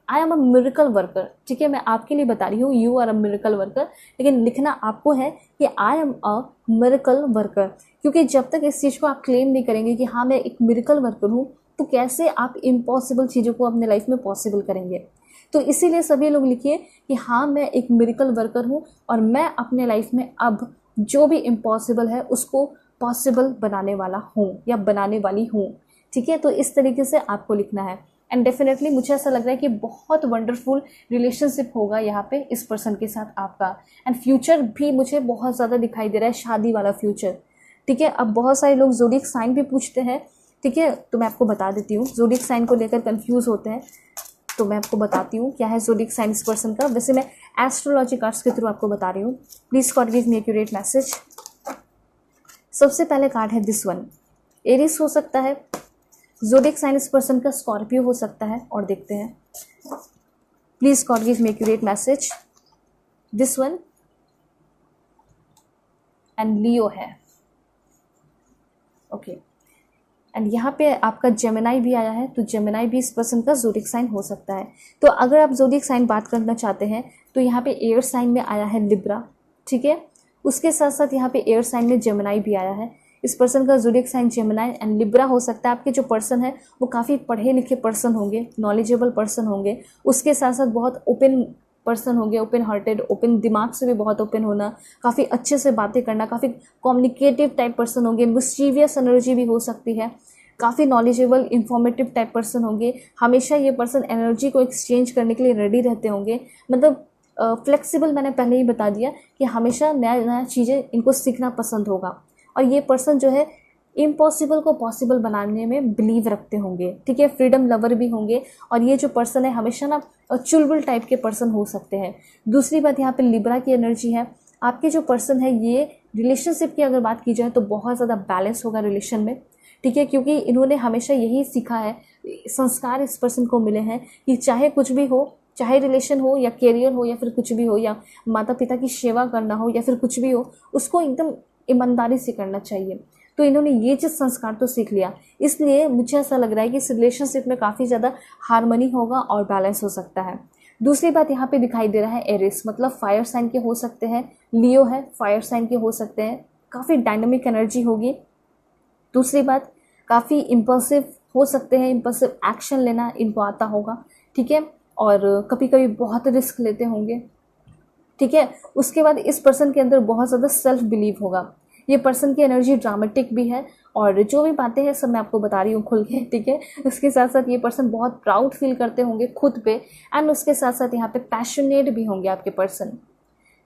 I am a miracle worker, ठीक है। मैं आपके लिए बता रही हूँ you are a miracle worker, लेकिन लिखना आपको है कि I am a miracle worker, क्योंकि जब तक इस चीज़ को आप क्लेम नहीं करेंगे कि हाँ मैं एक मिरेकल वर्कर हूँ, तो कैसे आप इम्पॉसिबल चीज़ों को अपने लाइफ में पॉसिबल करेंगे। तो इसीलिए सभी लोग लिखिए कि हाँ मैं एक मिरेकल वर्कर हूँ और मैं अपने लाइफ में अब जो भी इम्पॉसिबल है उसको पॉसिबल बनाने वाला हूँ या बनाने वाली हूँ, ठीक है। तो इस तरीके से आपको लिखना है। एंड डेफिनेटली मुझे ऐसा लग रहा है कि बहुत वंडरफुल रिलेशनशिप होगा यहाँ पे इस पर्सन के साथ आपका। एंड फ्यूचर भी मुझे बहुत ज़्यादा दिखाई दे रहा है, शादी वाला फ्यूचर, ठीक है। अब बहुत सारे लोग ज़ोडिएक साइन भी पूछते हैं, ठीक है, तो मैं आपको बता देती हूँ। ज़ोडिएक साइन को लेकर कंफ्यूज होते हैं तो मैं आपको बताती हूँ क्या है ज़ोडिएक साइन इस पर्सन का। वैसे मैं एस्ट्रोलॉजी कार्ड्स के थ्रू आपको बता रही हूँ। Please God give me accurate message. सबसे पहले कार्ड है दिस वन, एरिस हो सकता है। ज़ोडिएक साइन इस पर्सन का स्कॉर्पियो हो सकता है। और देखते हैं, please God give me accurate message. This one and Leo है, ओके। एंड यहाँ पे आपका जेमिनाई भी आया है, तो जेमिनाई भी इस पर्सन का ज़ोडिएक साइन हो सकता है। तो अगर आप ज़ोडिएक साइन बात करना चाहते हैं तो यहाँ पे एयर साइन में आया है लिब्रा, ठीक है। उसके साथ साथ यहाँ पे एयर साइन में जेमिनाई भी आया है। इस पर्सन का zodiac sign Gemini and Libra हो सकता है। आपके जो पर्सन है वो काफ़ी पढ़े लिखे पर्सन होंगे, नॉलेजेबल पर्सन होंगे, उसके साथ साथ बहुत ओपन पर्सन होंगे, ओपन हार्टेड, ओपन दिमाग से भी बहुत ओपन होना, काफ़ी अच्छे से बातें करना, काफ़ी कम्युनिकेटिव टाइप पर्सन होंगे, मिस्चीवियस एनर्जी भी हो सकती है, काफ़ी नॉलेजेबल इंफॉर्मेटिव टाइप पर्सन होंगे। हमेशा ये पर्सन एनर्जी को एक्सचेंज करने के लिए रेडी रहते होंगे, मतलब फ्लेक्सिबल, मैंने पहले ही बता दिया कि हमेशा नया नया चीज़ें इनको सीखना पसंद होगा। और ये पर्सन जो है इम्पॉसिबल को पॉसिबल बनाने में बिलीव रखते होंगे, ठीक है, फ्रीडम लवर भी होंगे। और ये जो पर्सन है हमेशा ना चुलबुल टाइप के पर्सन हो सकते हैं। दूसरी बात, यहाँ पे लिब्रा की एनर्जी है। आपके जो पर्सन है ये रिलेशनशिप की अगर बात की जाए तो बहुत ज़्यादा बैलेंस होगा रिलेशन में, ठीक है, क्योंकि इन्होंने हमेशा यही सीखा है, संस्कार इस पर्सन को मिले हैं कि चाहे कुछ भी हो, चाहे रिलेशन हो या कैरियर हो या फिर कुछ भी हो, या माता पिता की सेवा करना हो या फिर कुछ भी हो, उसको एकदम ईमानदारी से करना चाहिए। तो इन्होंने ये चीज़ संस्कार तो सीख लिया, इसलिए मुझे ऐसा लग रहा है कि इस रिलेशनशिप में काफ़ी ज़्यादा हार्मनी होगा और बैलेंस हो सकता है। दूसरी बात यहाँ पे दिखाई दे रहा है एरिस, मतलब फायर साइन के हो सकते हैं, लियो है फायर साइन के हो सकते हैं, काफ़ी डायनामिक एनर्जी होगी। दूसरी बात, काफ़ी इम्पल्सिव हो सकते हैं, इम्पल्सिव एक्शन लेना इनको आता होगा, ठीक है, और कभी कभी बहुत रिस्क लेते होंगे, ठीक है। उसके बाद इस पर्सन के अंदर बहुत ज़्यादा सेल्फ बिलीव होगा। ये पर्सन की एनर्जी ड्रामेटिक भी है, और जो भी बातें हैं सब मैं आपको बता रही हूँ खुल के, ठीक है। उसके साथ साथ ये पर्सन बहुत प्राउड फील करते होंगे खुद पे, एंड उसके साथ साथ यहाँ पे पैशनेट भी होंगे आपके पर्सन,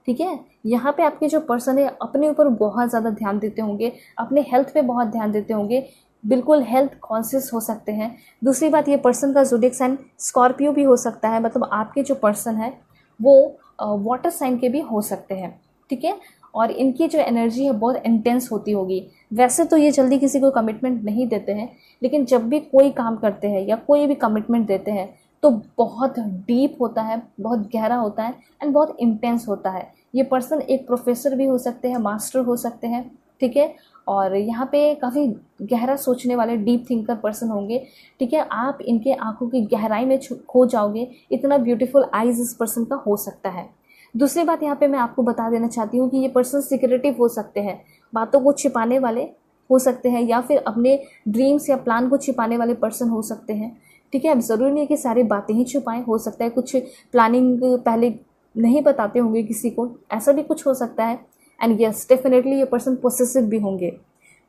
ठीक है। यहाँ पे आपके जो पर्सन है अपने ऊपर बहुत ज़्यादा ध्यान देते होंगे, अपने हेल्थ पे बहुत ध्यान देते होंगे, बिल्कुल हेल्थ कॉन्शियस हो सकते हैं। दूसरी बात, ये पर्सन का ज़ोडिएक साइन स्कॉर्पियो भी हो सकता है, मतलब आपके जो पर्सन है वो वाटर साइन के भी हो सकते हैं, ठीक है। और इनकी जो एनर्जी है बहुत इंटेंस होती होगी। वैसे तो ये जल्दी किसी को कमिटमेंट नहीं देते हैं, लेकिन जब भी कोई काम करते हैं या कोई भी कमिटमेंट देते हैं तो बहुत डीप होता है, बहुत गहरा होता है एंड बहुत इंटेंस होता है। ये पर्सन एक प्रोफेसर भी हो सकते हैं, मास्टर हो सकते हैं, ठीक है। और यहाँ पे काफ़ी गहरा सोचने वाले डीप थिंकर पर्सन होंगे, ठीक है। आप इनके आंखों की गहराई में खो जाओगे, इतना ब्यूटीफुल आइज इस पर्सन का हो सकता है। दूसरी बात यहाँ पे मैं आपको बता देना चाहती हूँ कि ये पर्सन सिक्रेटिव हो सकते हैं, बातों को छिपाने वाले हो सकते हैं, या फिर अपने ड्रीम्स या प्लान को छिपाने वाले पर्सन हो सकते हैं, ठीक है। अब ज़रूरी नहीं है कि सारी बातें ही छुपाएं, हो सकता है कुछ प्लानिंग पहले नहीं बताते होंगे किसी को, ऐसा भी कुछ हो सकता है। एंड यस, डेफिनेटली ये पर्सन पोसेसिव भी होंगे,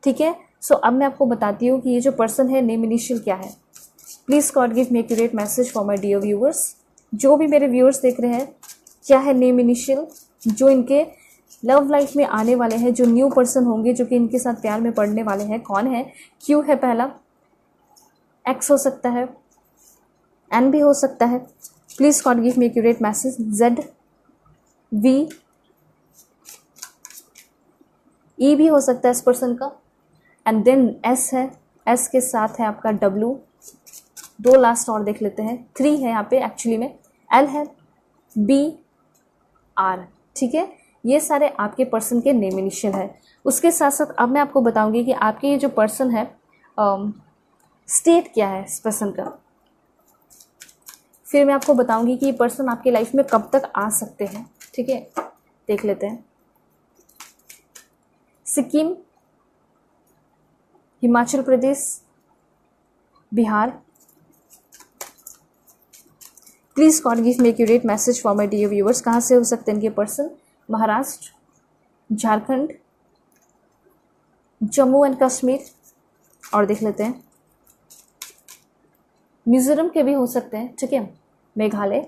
ठीक है। सो अब मैं आपको बताती हूँ कि ये जो पर्सन है नेम इनिशियल क्या है। Please God give me accurate message for my dear viewers. जो भी मेरे व्यूअर्स देख रहे हैं, क्या है नेम इनिशियल जो इनके लव लाइफ में आने वाले हैं, जो न्यू पर्सन होंगे, जो कि इनके साथ प्यार में पड़ने वाले हैं, कौन है। क्यू है पहला, एक्स हो सकता है, एन भी हो सकता है। Please God give me accurate message. Z, V, E भी हो सकता है इस पर्सन का, एंड देन एस है, एस के साथ है आपका डब्ल्यू, दो लास्ट और देख लेते हैं, 3 है यहाँ पे एक्चुअली में, एल है, बी, आर, ठीक है। ये सारे आपके पर्सन के नेम इनिशियल है। उसके साथ साथ अब मैं आपको बताऊंगी कि आपके ये जो पर्सन है स्टेट क्या है इस पर्सन का। फिर मैं आपको बताऊंगी कि ये पर्सन आपके लाइफ में कब तक आ सकते हैं, ठीक है। देख लेते हैं, Sikkim, Himachal Pradesh, Bihar. Please God give me accurate message for my dear viewers. कहाँ से हो सकते हैं इनके पर्सन। महाराष्ट्र, झारखंड, जम्मू एंड कश्मीर, और देख लेते हैं मिजोरम के भी हो सकते हैं, ठीक है, Meghalaya,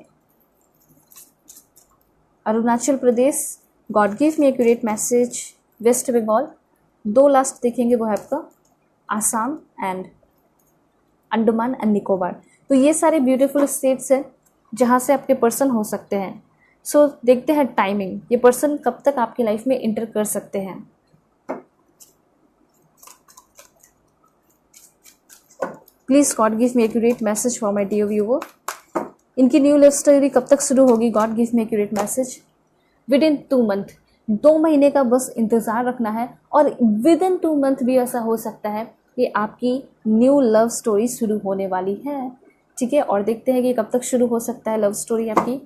Arunachal Pradesh. God give me accurate message West Bengal. दो लास्ट देखेंगे वो है आपका आसाम एंड अंडमान एंड निकोबार। तो ये सारे ब्यूटीफुल स्टेट्स हैं जहाँ से आपके पर्सन हो सकते हैं। सो देखते हैं टाइमिंग, ये पर्सन कब तक आपकी लाइफ में इंटर कर सकते हैं। Please God give me accurate message for my dear viewer. इनकी न्यू लव स्टोरी कब तक शुरू होगी। God give me accurate message. Within 2 month, 2 महीने का बस इंतज़ार रखना है, और विद इन 2 मंथ भी ऐसा हो सकता है कि आपकी न्यू लव स्टोरी शुरू होने वाली है, ठीक है। और देखते हैं कि कब तक शुरू हो सकता है लव स्टोरी आपकी।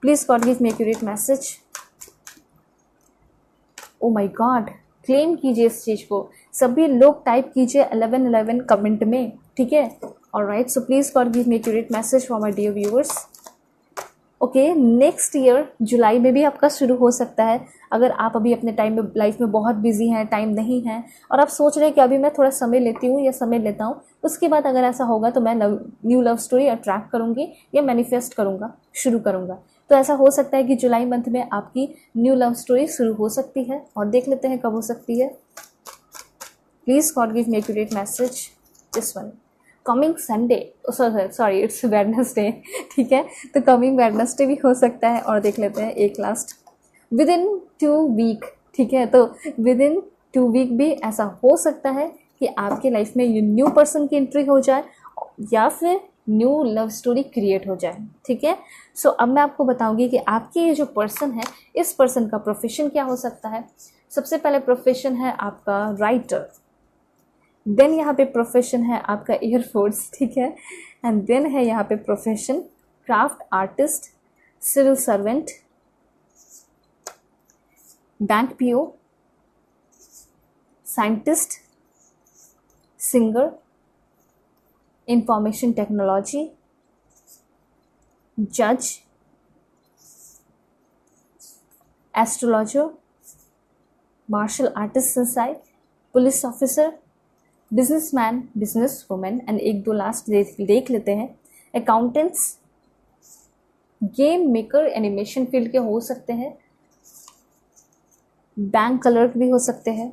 Please God give me accurate message. Oh my God, claim कीजिए इस चीज़ को। सभी लोग टाइप कीजिए 1111 कमेंट में, ठीक है। Alright, so please God give me accurate message for my dear viewers. Okay, next year जुलाई में भी आपका शुरू हो सकता है। अगर आप अभी अपने टाइम में लाइफ में बहुत बिजी हैं, टाइम नहीं है, और आप सोच रहे हैं कि अभी मैं थोड़ा समय लेती हूँ या समय लेता हूँ, उसके बाद अगर ऐसा होगा तो मैं न्यू लव स्टोरी अट्रैक्ट करूँगी या मैनिफेस्ट करूँगा, शुरू करूँगा। तो ऐसा हो सकता है कि जुलाई मंथ में आपकी न्यू लव स्टोरी शुरू हो सकती है, और देख लेते हैं कब हो सकती है। Please God give me accurate message this one. Coming Sunday, sorry it's Wednesday, ठीक है। तो कमिंग वेडनेसडे भी हो सकता है, और देख लेते हैं एक लास्ट विद इन 2 वीक, ठीक है। तो विद इन 2 वीक भी ऐसा हो सकता है कि आपके लाइफ में ये न्यू पर्सन की एंट्री हो जाए या फिर न्यू लव स्टोरी क्रिएट हो जाए, ठीक है। सो अब मैं आपको बताऊंगी कि आपके ये जो पर्सन है, इस पर्सन का प्रोफेशन क्या हो सकता है। सबसे पहले प्रोफेशन है आपका राइटर, देन यहाँ पे प्रोफेशन है आपका एयरफोर्स, ठीक है। एंड देन है यहाँ पे profession craft artist, civil servant, bank PO, scientist, singer, information technology, जज, astrologer, martial artist inside, police officer, businessman, business women, and एक दो लास्ट देख लेते हैं। Accountants, game maker, animation field के हो सकते हैं, बैंक क्लर्क भी हो सकते हैं,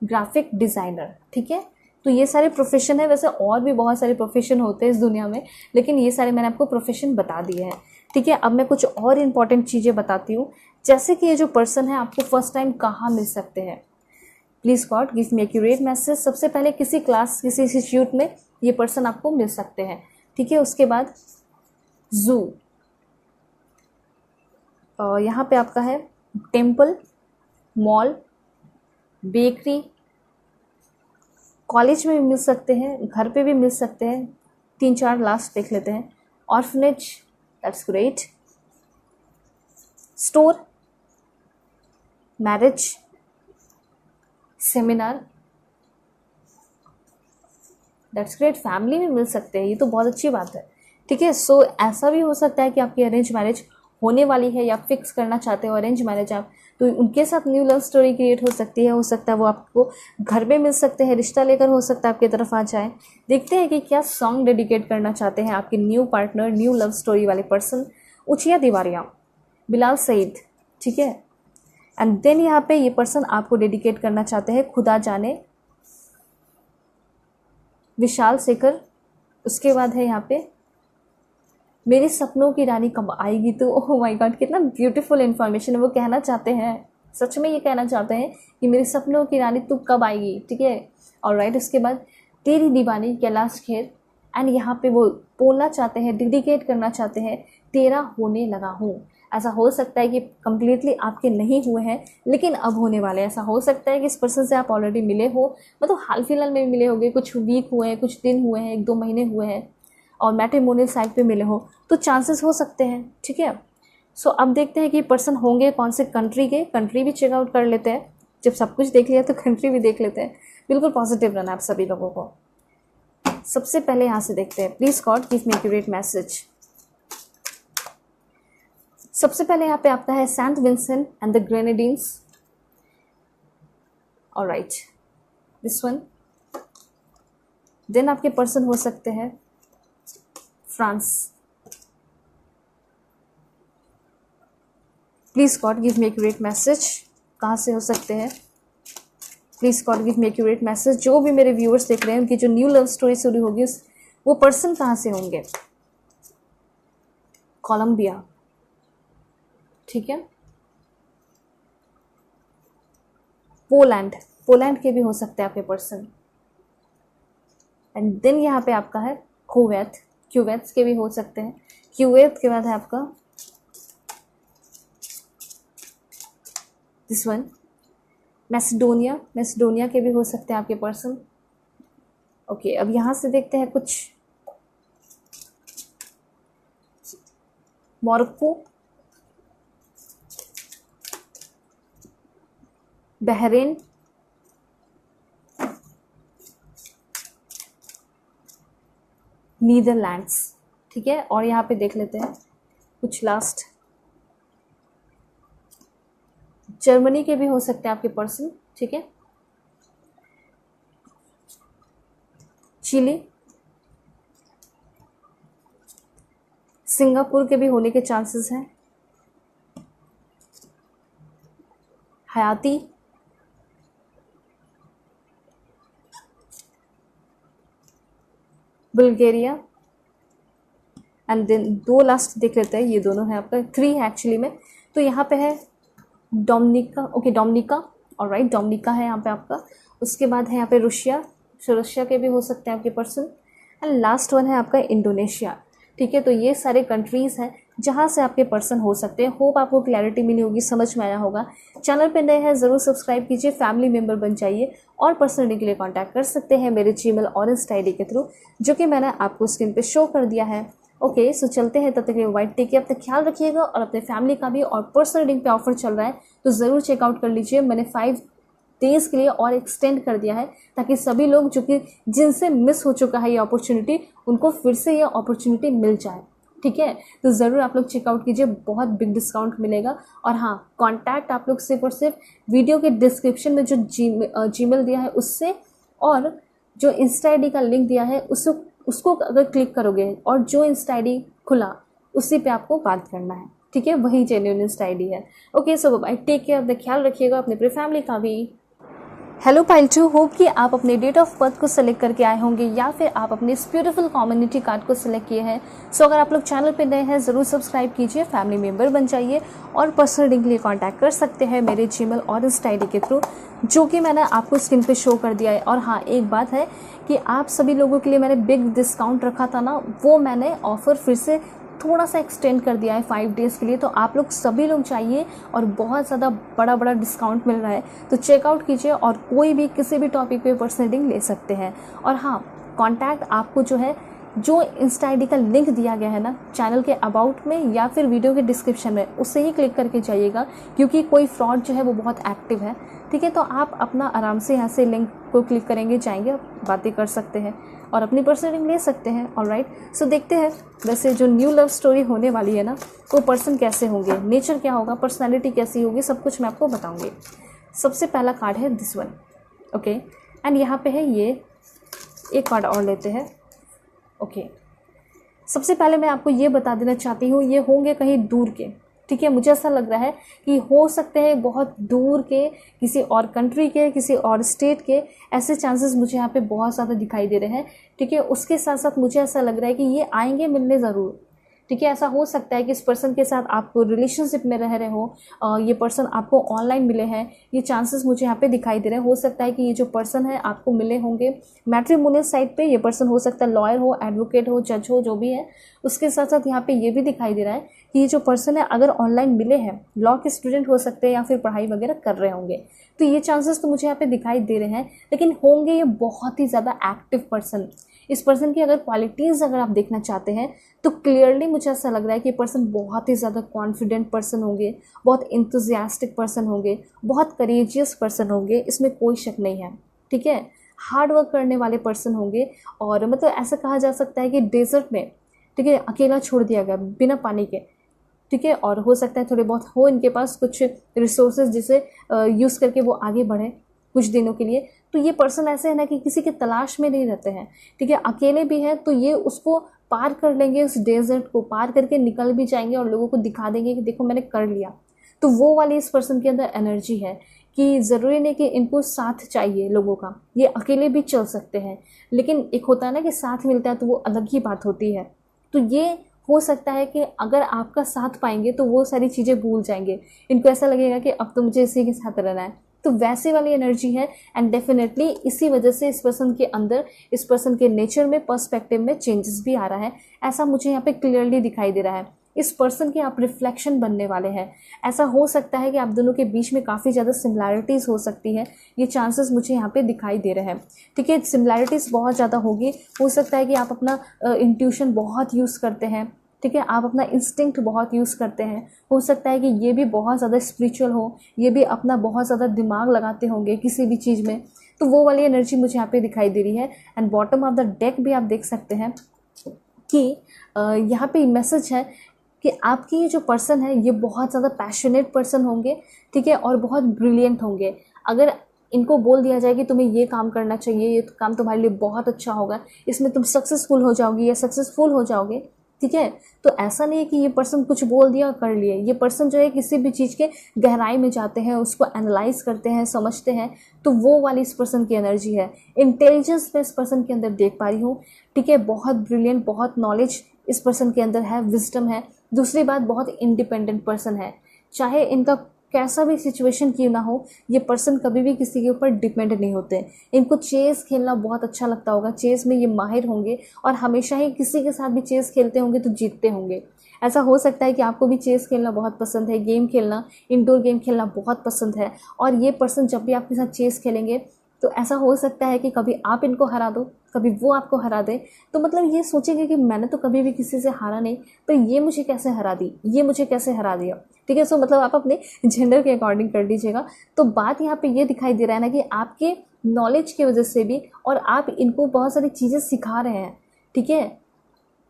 ग्राफिक डिज़ाइनर, ठीक है। तो ये सारे प्रोफेशन है। वैसे और भी बहुत सारे प्रोफेशन होते हैं इस दुनिया में, लेकिन ये सारे मैंने आपको प्रोफेशन बता दिए हैं, ठीक है। अब मैं कुछ और इंपॉर्टेंट चीज़ें बताती हूँ, जैसे कि ये जो पर्सन है आपको फर्स्ट टाइम कहाँ मिल सकते हैं। Please God give me accurate message. सबसे पहले किसी क्लास, किसी इंस्टीट्यूट में ये पर्सन आपको मिल सकते हैं, ठीक है। उसके बाद जू, यहाँ पे आपका है टेम्पल, मॉल, बेकरी, कॉलेज में भी मिल सकते हैं, घर पे भी मिल सकते हैं। 3-4 लास्ट देख लेते हैं। Orphanage, that's great, store, marriage, seminar, that's great, family में मिल सकते हैं। ये तो बहुत अच्छी बात है, ठीक है। सो ऐसा भी हो सकता है कि आपकी अरेंज मैरिज होने वाली है या फिक्स करना चाहते हो अरेंज मैरिज आप, तो उनके साथ न्यू लव स्टोरी क्रिएट हो सकती है। हो सकता है वो आपको घर में मिल सकते हैं, रिश्ता लेकर हो सकता है आपकी तरफ आ जाए। देखते हैं कि क्या सॉन्ग डेडिकेट करना चाहते हैं आपके new partner, new love story वाले पर्सन। उचिया तिवारिया, बिलाल सईद, ठीक है। एंड देन यहाँ पे ये पर्सन आपको डेडिकेट करना चाहते हैं खुदा जाने, विशाल शेखर। उसके बाद है यहाँ पे मेरे सपनों की रानी कब आएगी। तो ओह माय गॉड, कितना ब्यूटीफुल इन्फॉर्मेशन है। वो कहना चाहते हैं, सच में ये कहना चाहते हैं कि मेरे सपनों की रानी तू कब आएगी, ठीक है। ऑलराइट, उसके बाद तेरी दीवानी कैलाश खेर, एंड यहाँ पे वो बोलना चाहते हैं, डेडिकेट करना चाहते हैं तेरा होने लगा हूँ। ऐसा हो सकता है कि कंप्लीटली आपके नहीं हुए हैं, लेकिन अब होने वाले। ऐसा हो सकता है कि इस पर्सन से आप ऑलरेडी मिले हो, मतलब हाल फिलहाल में मिले होंगे, कुछ वीक हुए हैं, कुछ दिन हुए हैं, 1-2 महीने हुए हैं, और मैट्रिमोनियल साइट पे मिले हो, तो चांसेस हो सकते हैं, ठीक है। सो अब देखते हैं कि पर्सन होंगे कौन से कंट्री के। कंट्री भी चेकआउट कर लेते हैं, जब सब कुछ देख लिया तो कंट्री भी देख लेते हैं। बिल्कुल पॉजिटिव रहना आप सभी लोगों को। सबसे पहले यहाँ से देखते हैं, please God give me accurate message. सबसे पहले यहाँ पे आपका है Saint Vincent and the Grenadines, alright, this one. Then आपके पर्सन हो सकते हैं France. Please God give me accurate message, कहाँ से हो सकते हैं। Please God give me accurate message. जो भी मेरे व्यूअर्स देख रहे हैं, उनकी जो न्यू लव स्टोरी शुरू होगी, वो पर्सन कहाँ से होंगे। कोलंबिया, ठीक है। पोलैंड, पोलैंड के भी हो सकते हैं आपके पर्सन। एंड देन यहाँ पे आपका है कुवैत, क्यूवैत के भी हो सकते हैं। क्यूवैत के बाद है आपका दिस वन मैसेडोनिया, मैसेडोनिया के भी हो सकते हैं आपके पर्सन। ओके, अब यहाँ से देखते हैं कुछ मोरक्को, बहरीन, नीदरलैंड्स, ठीक है। और यहाँ पे देख लेते हैं कुछ लास्ट, जर्मनी के भी हो सकते हैं आपके पर्सन, ठीक है। चिली, सिंगापुर के भी होने के चांसेस हैं। हयाती, बुल्गारिया, एंड देन 2 लास्ट देख लेते हैं, ये दोनों है आपका 3 है एक्चुअली में। तो यहाँ पे है Dominica, okay Dominica, alright Dominica है यहाँ पे आपका। उसके बाद है यहाँ पे रूसिया, तो रशिया के भी हो सकते हैं आपके पर्सन। एंड लास्ट वन है आपका इंडोनेशिया, ठीक है। तो ये सारे कंट्रीज़ हैं जहाँ से आपके पर्सन हो सकते हैं। होप आपको क्लैरिटी मिली होगी, समझ में आया होगा। चैनल पे नए हैं ज़रूर सब्सक्राइब कीजिए, फैमिली मेम्बर बन जाइए, और पर्सनल रीडिंग के लिए कांटेक्ट कर सकते हैं मेरे जीमेल और इंस्टा आईडी के थ्रू, जो कि मैंने आपको स्क्रीन पे शो कर दिया है। ओके सो चलते हैं, तब तक के लिए वाइट टेक केयर, अपना ख्याल रखिएगा और अपने फैमिली का भी। और पर्सनल रीडिंग पे ऑफर चल रहा है तो ज़रूर चेकआउट कर लीजिए। मैंने 5 डेज़ के लिए और एक्सटेंड कर दिया है, ताकि सभी लोग जो कि जिनसे मिस हो चुका है ये अपॉर्चुनिटी, उनको फिर से ये अपॉर्चुनिटी मिल जाए, ठीक है। तो ज़रूर आप लोग चेकआउट कीजिए, बहुत बिग डिस्काउंट मिलेगा। और हाँ, कांटेक्ट आप लोग सिर्फ और सिर्फ वीडियो के डिस्क्रिप्शन में जो जीमेल दिया है उससे, और जो इंस्टा आईडी का लिंक दिया है उसको अगर क्लिक करोगे और जो इंस्टा आईडी खुला उसी पे आपको बात करना है, ठीक है। वही जेन्युइन इंस्टा आईडी है। Okay so bye, take care, अपना ख्याल रखिएगा, अपने पूरी फैमिली का भी। हेलो पाइल 2, होप कि आप अपने डेट ऑफ बर्थ को सिलेक्ट करके आए होंगे, या फिर आप अपने इस ब्यूटीफुल कम्युनिटी कार्ड को सिलेक्ट किए हैं। सो अगर आप लोग चैनल पे नए हैं ज़रूर सब्सक्राइब कीजिए, फैमिली मेम्बर बन जाइए, और पर्सनल रीडिंग के लिए कांटेक्ट कर सकते हैं मेरे जीमेल और इंस्टा आईडी के थ्रू, जो कि मैंने आपको स्क्रीन पे शो कर दिया है। और हाँ, एक बात है कि आप सभी लोगों के लिए मैंने बिग डिस्काउंट रखा था ना, वो मैंने ऑफ़र फिर से थोड़ा सा एक्सटेंड कर दिया है 5 डेज़ के लिए। तो आप लोग सभी लोग चाहिए, और बहुत ज़्यादा बड़ा बड़ा डिस्काउंट मिल रहा है, तो चेकआउट कीजिए और कोई भी किसी भी टॉपिक पे पर्सनल रीडिंग ले सकते हैं। और हाँ, कांटेक्ट आपको जो है, जो इंस्टा आईडी का लिंक दिया गया है ना चैनल के अबाउट में या फिर वीडियो के डिस्क्रिप्शन में, उससे ही क्लिक करके जाइएगा, क्योंकि कोई फ्रॉड जो है वो बहुत एक्टिव है, ठीक है। तो आप अपना आराम से यहाँ से लिंक को क्लिक करेंगे, जाएंगे, बातें कर सकते हैं और अपनी पर्सनल रीडिंग ले सकते हैं। ऑलराइट, सो देखते हैं वैसे जो न्यू लव स्टोरी होने वाली है ना, वो पर्सन कैसे होंगे, नेचर क्या होगा, पर्सनैलिटी कैसी होगी, सब कुछ मैं आपको बताऊँगी। सबसे पहला कार्ड है दिस वन, ओके। एंड यहाँ पे है ये, एक कार्ड और लेते हैं, ओके। सबसे पहले मैं आपको ये बता देना चाहती हूँ, ये होंगे कहीं दूर के, ठीक है। मुझे ऐसा लग रहा है कि हो सकते हैं बहुत दूर के, किसी और कंट्री के, किसी और स्टेट के, ऐसे चांसेस मुझे यहाँ पे बहुत ज़्यादा दिखाई दे रहे हैं, ठीक है। उसके साथ साथ मुझे ऐसा लग रहा है कि ये आएंगे मिलने ज़रूर, ठीक है। ऐसा हो सकता है कि इस पर्सन के साथ आप रिलेशनशिप में रह रहे हो, ये पर्सन आपको ऑनलाइन मिले हैं, ये चांसेस मुझे यहाँ पे दिखाई दे रहे हैं। हो सकता है कि ये जो पर्सन है आपको मिले होंगे मैट्रिमोनियल साइट पे, ये पर्सन हो सकता है लॉयर हो, एडवोकेट हो, जज हो, जो भी है। उसके साथ साथ यहाँ पे ये भी दिखाई दे रहा है कि ये जो पर्सन है अगर ऑनलाइन मिले हैं, लॉ के स्टूडेंट हो सकते हैं या फिर पढ़ाई वगैरह कर रहे होंगे, तो ये चांसेस तो मुझे यहाँ पे दिखाई दे रहे हैं। लेकिन होंगे ये बहुत ही ज़्यादा एक्टिव पर्सन। इस पर्सन की अगर क्वालिटीज़ अगर आप देखना चाहते हैं तो क्लियरली मुझे ऐसा लग रहा है कि ये पर्सन बहुत ही ज़्यादा कॉन्फिडेंट पर्सन होंगे, बहुत इंथुजियास्टिक पर्सन होंगे, बहुत करेजियस पर्सन होंगे, इसमें कोई शक नहीं है, ठीक है। हार्ड वर्क करने वाले पर्सन होंगे, और मतलब ऐसा कहा जा सकता है कि डेजर्ट में, ठीक है, अकेला छोड़ दिया गया बिना पानी के, ठीक है। और हो सकता है थोड़े बहुत हो इनके पास कुछ रिसोर्सेज जिसे यूज़ करके वो आगे बढ़े कुछ दिनों के लिए। तो ये पर्सन ऐसे है ना कि किसी के तलाश में नहीं रहते हैं, ठीक है। अकेले भी हैं तो ये उसको पार कर लेंगे, उस डेजर्ट को पार करके निकल भी जाएंगे और लोगों को दिखा देंगे कि देखो मैंने कर लिया। तो वो वाली इस पर्सन के अंदर एनर्जी है कि ज़रूरी नहीं कि इनको साथ चाहिए लोगों का, ये अकेले भी चल सकते हैं। लेकिन एक होता है ना कि साथ मिलता है तो वो अलग ही बात होती है। तो ये हो सकता है कि अगर आपका साथ पाएंगे तो वो सारी चीज़ें भूल जाएंगे, इनको ऐसा लगेगा कि अब तो मुझे इसी के साथ रहना है। तो वैसे वाली एनर्जी है, एंड डेफिनेटली इसी वजह से इस पर्सन के अंदर, इस पर्सन के नेचर में, पर्सपेक्टिव में चेंजेस भी आ रहा है, ऐसा मुझे यहाँ पे क्लियरली दिखाई दे रहा है। इस पर्सन के आप रिफ्लेक्शन बनने वाले हैं। ऐसा हो सकता है कि आप दोनों के बीच में काफ़ी ज़्यादा सिमिलैरिटीज़ हो सकती है, ये चांसेस मुझे यहाँ पे दिखाई दे रहे हैं, ठीक है। सिमिलैरिटीज़ बहुत ज़्यादा होगी। हो सकता है कि आप अपना इंट्यूशन बहुत यूज़ करते हैं, ठीक है, आप अपना इंस्टिंक्ट बहुत यूज़ करते हैं। हो सकता है कि ये भी बहुत ज़्यादा स्पिरिचुअल हो, ये भी अपना बहुत ज़्यादा दिमाग लगाते होंगे किसी भी चीज़ में। तो वो वाली एनर्जी मुझे यहाँ पे दिखाई दे रही है। And bottom of the deck भी आप देख सकते हैं, कि यहाँ पे मैसेज है कि आपकी ये जो पर्सन है ये बहुत ज़्यादा पैशनेट पर्सन होंगे, ठीक है, और बहुत ब्रिलियंट होंगे। अगर इनको बोल दिया जाए कि तुम्हें ये काम करना चाहिए, ये काम तुम्हारे लिए बहुत अच्छा होगा, इसमें तुम सक्सेसफुल हो जाओगी या सक्सेसफुल हो जाओगे, ठीक है, तो ऐसा नहीं है कि ये पर्सन कुछ बोल दिया और कर लिए। ये पर्सन जो है किसी भी चीज़ के गहराई में जाते हैं, उसको एनालाइज करते हैं, समझते हैं, तो वो वाली इस पर्सन की एनर्जी है। इंटेलिजेंस मैं इस पर्सन के अंदर देख पा रही हूँ, ठीक है, बहुत ब्रिलियंट, बहुत नॉलेज इस पर्सन के अंदर है, विजडम है। दूसरी बात, बहुत इंडिपेंडेंट पर्सन है। चाहे इनका कैसा भी सिचुएशन क्यों ना हो, ये पर्सन कभी भी किसी के ऊपर डिपेंड नहीं होते। इनको चेस खेलना बहुत अच्छा लगता होगा, चेस में ये माहिर होंगे और हमेशा ही किसी के साथ भी चेस खेलते होंगे तो जीतते होंगे। ऐसा हो सकता है कि आपको भी चेस खेलना बहुत पसंद है, गेम खेलना, इंडोर गेम खेलना बहुत पसंद है, और ये पर्सन जब भी आपके साथ चेस खेलेंगे तो ऐसा हो सकता है कि कभी आप इनको हरा दो, कभी वो आपको हरा दे। तो मतलब ये सोचेंगे कि मैंने तो कभी भी किसी से हारा नहीं, तो ये मुझे कैसे हरा दी, ये मुझे कैसे हरा दिया, ठीक है। सो मतलब आप अपने जेंडर के अकॉर्डिंग कर लीजिएगा। तो बात यहाँ पे ये दिखाई दे रहा है ना कि आपके नॉलेज की वजह से भी, और आप इनको बहुत सारी चीज़ें सिखा रहे हैं, ठीक है,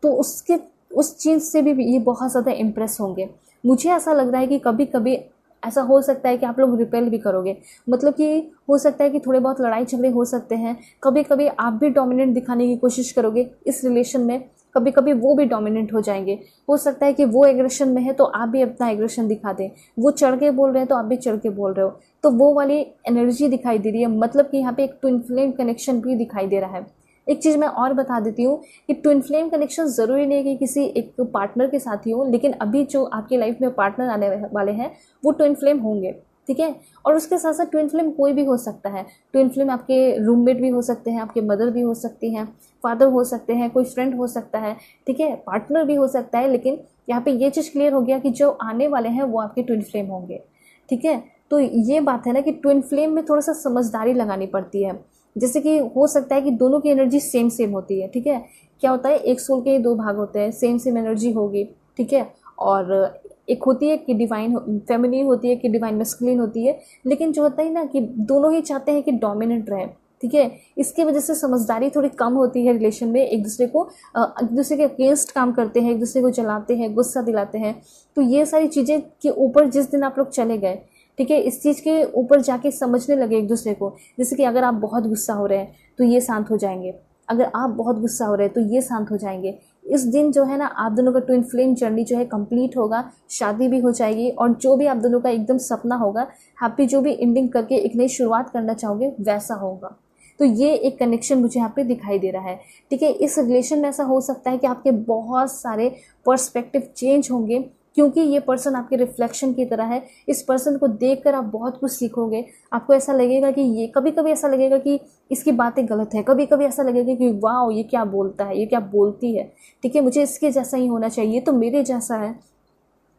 तो उसके उस चीज़ से भी ये बहुत ज़्यादा इम्प्रेस होंगे। मुझे ऐसा लग रहा है कि कभी कभी ऐसा हो सकता है कि आप लोग रिपेल भी करोगे, मतलब कि हो सकता है कि थोड़े बहुत लड़ाई झगड़े हो सकते हैं, कभी कभी आप भी डोमिनेंट दिखाने की कोशिश करोगे इस रिलेशन में, कभी कभी वो भी डोमिनेंट हो जाएंगे। हो सकता है कि वो एग्रेशन में है तो आप भी अपना एग्रेशन दिखा दें, वो चढ़ के बोल रहे हैं तो आप भी चढ़ के बोल रहे हो, तो वो वाली एनर्जी दिखाई दे रही है। मतलब कि यहाँ पे एक ट्विन फ्लेम कनेक्शन भी दिखाई दे रहा है। एक चीज़ मैं और बता देती हूँ कि ट्विन फ्लेम कनेक्शन ज़रूरी नहीं है कि किसी एक पार्टनर के साथ ही हो, लेकिन अभी जो आपकी लाइफ में पार्टनर आने वाले हैं वो ट्विन फ्लेम होंगे, ठीक है। और उसके साथ साथ ट्विन फ्लेम कोई भी हो सकता है। ट्विन फ्लेम आपके रूममेट भी हो सकते हैं, आपके मदर भी हो सकती हैं, फादर हो सकते हैं, कोई फ्रेंड हो सकता है, ठीक है, पार्टनर भी हो सकता है। लेकिन यहाँ पे ये चीज़ क्लियर हो गया कि जो आने वाले हैं वो आपके ट्विन फ्लेम होंगे, ठीक है। तो ये बात है ना कि ट्विन फ्लेम में थोड़ा सा समझदारी लगानी पड़ती है। जैसे कि हो सकता है कि दोनों की एनर्जी सेम सेम होती है, ठीक है। क्या होता है, एक सोल के दो भाग होते हैं, सेम सेम एनर्जी होगी, ठीक है। और एक होती है कि डिवाइन फेमिनिन होती है, कि डिवाइन मैस्कुलिन होती है। लेकिन जो होता है ना कि दोनों ही चाहते हैं कि डोमिनेंट रहे, ठीक है। इसकी वजह से समझदारी थोड़ी कम होती है रिलेशन में, एक दूसरे के अगेंस्ट काम करते हैं, एक दूसरे को जलाते हैं, गुस्सा दिलाते हैं। तो ये सारी चीज़ें के ऊपर जिस दिन आप लोग चले गए, ठीक है, इस चीज़ के ऊपर जाके समझने लगे एक दूसरे को। जैसे कि अगर आप बहुत गुस्सा हो रहे हैं तो ये शांत हो जाएंगे, अगर आप बहुत गुस्सा हो रहे हैं तो ये शांत हो जाएंगे। इस दिन जो है ना आप दोनों का ट्विन फ्लेम जर्नी जो है कंप्लीट होगा, शादी भी हो जाएगी, और जो भी आप दोनों का एकदम सपना होगा, हैप्पी जो भी एंडिंग करके एक नई शुरुआत करना चाहोगे वैसा होगा। तो ये एक कनेक्शन मुझे यहाँ पे दिखाई दे रहा है, ठीक है। इस रिलेशन में ऐसा हो सकता है कि आपके बहुत सारे पर्सपेक्टिव चेंज होंगे, क्योंकि ये पर्सन आपके रिफ्लेक्शन की तरह है। इस पर्सन को देखकर आप बहुत कुछ सीखोगे। आपको ऐसा लगेगा कि ये, कभी कभी ऐसा लगेगा कि इसकी बातें गलत है, कभी कभी ऐसा लगेगा कि वाह ये क्या बोलता है, ये क्या बोलती है, ठीक है, मुझे इसके जैसा ही होना चाहिए, तो मेरे जैसा है।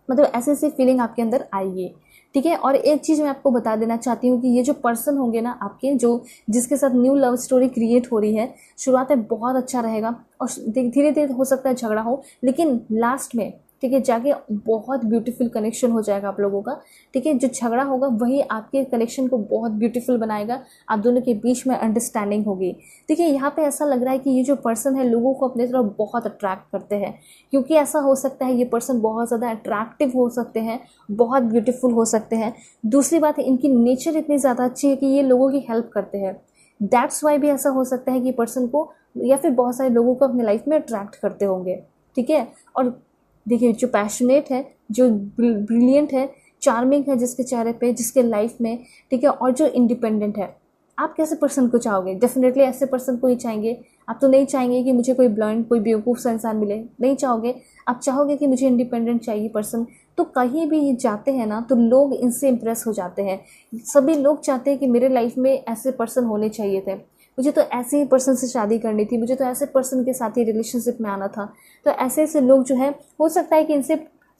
मतलब ऐसी ऐसी फीलिंग आपके अंदर आएगी, ठीक है। और एक चीज़ मैं आपको बता देना चाहती हूँ कि ये जो पर्सन होंगे ना आपके, जो जिसके साथ न्यू लव स्टोरी क्रिएट हो रही है, शुरुआत में बहुत अच्छा रहेगा और धीरे धीरे हो सकता है झगड़ा हो, लेकिन लास्ट में, ठीक है, जाके बहुत ब्यूटीफुल कनेक्शन हो जाएगा आप लोगों का, ठीक है। जो झगड़ा होगा वही आपके कनेक्शन को बहुत ब्यूटीफुल बनाएगा, आप दोनों के बीच में अंडरस्टैंडिंग होगी। देखिए यहाँ पे ऐसा लग रहा है कि ये जो पर्सन है लोगों को अपनी तरफ बहुत अट्रैक्ट करते हैं, क्योंकि ऐसा हो सकता है ये पर्सन बहुत ज़्यादा अट्रैक्टिव हो सकते हैं, बहुत ब्यूटीफुल हो सकते हैं। दूसरी बात है, इनकी नेचर इतनी ज़्यादा अच्छी है कि ये लोगों की हेल्प करते हैं। दैट्स वाई भी ऐसा हो सकता है कि पर्सन को या फिर बहुत सारे लोगों को अपनी लाइफ में अट्रैक्ट करते होंगे, ठीक है। और देखिए जो पैशनेट है, जो ब्रिलियंट है, चार्मिंग है जिसके चेहरे पे, जिसके लाइफ में, ठीक है, और जो इंडिपेंडेंट है, आप कैसे पर्सन को चाहोगे? डेफिनेटली ऐसे पर्सन को ही चाहेंगे। आप तो नहीं चाहेंगे कि मुझे कोई ब्लाइंड, कोई बेवकूफ़ सा इंसान मिले, नहीं चाहोगे। आप चाहोगे कि मुझे इंडिपेंडेंट चाहिए पर्सन। तो कहीं भी ये जाते हैं ना तो लोग इनसे इम्प्रेस हो जाते हैं। सभी लोग चाहते हैं कि मेरे लाइफ में ऐसे पर्सन होने चाहिए थे, मुझे तो ऐसे ही पर्सन से शादी करनी थी, मुझे तो ऐसे पर्सन के साथ ही रिलेशनशिप में आना था। तो ऐसे ऐसे लोग जो है, हो सकता है कि इनसे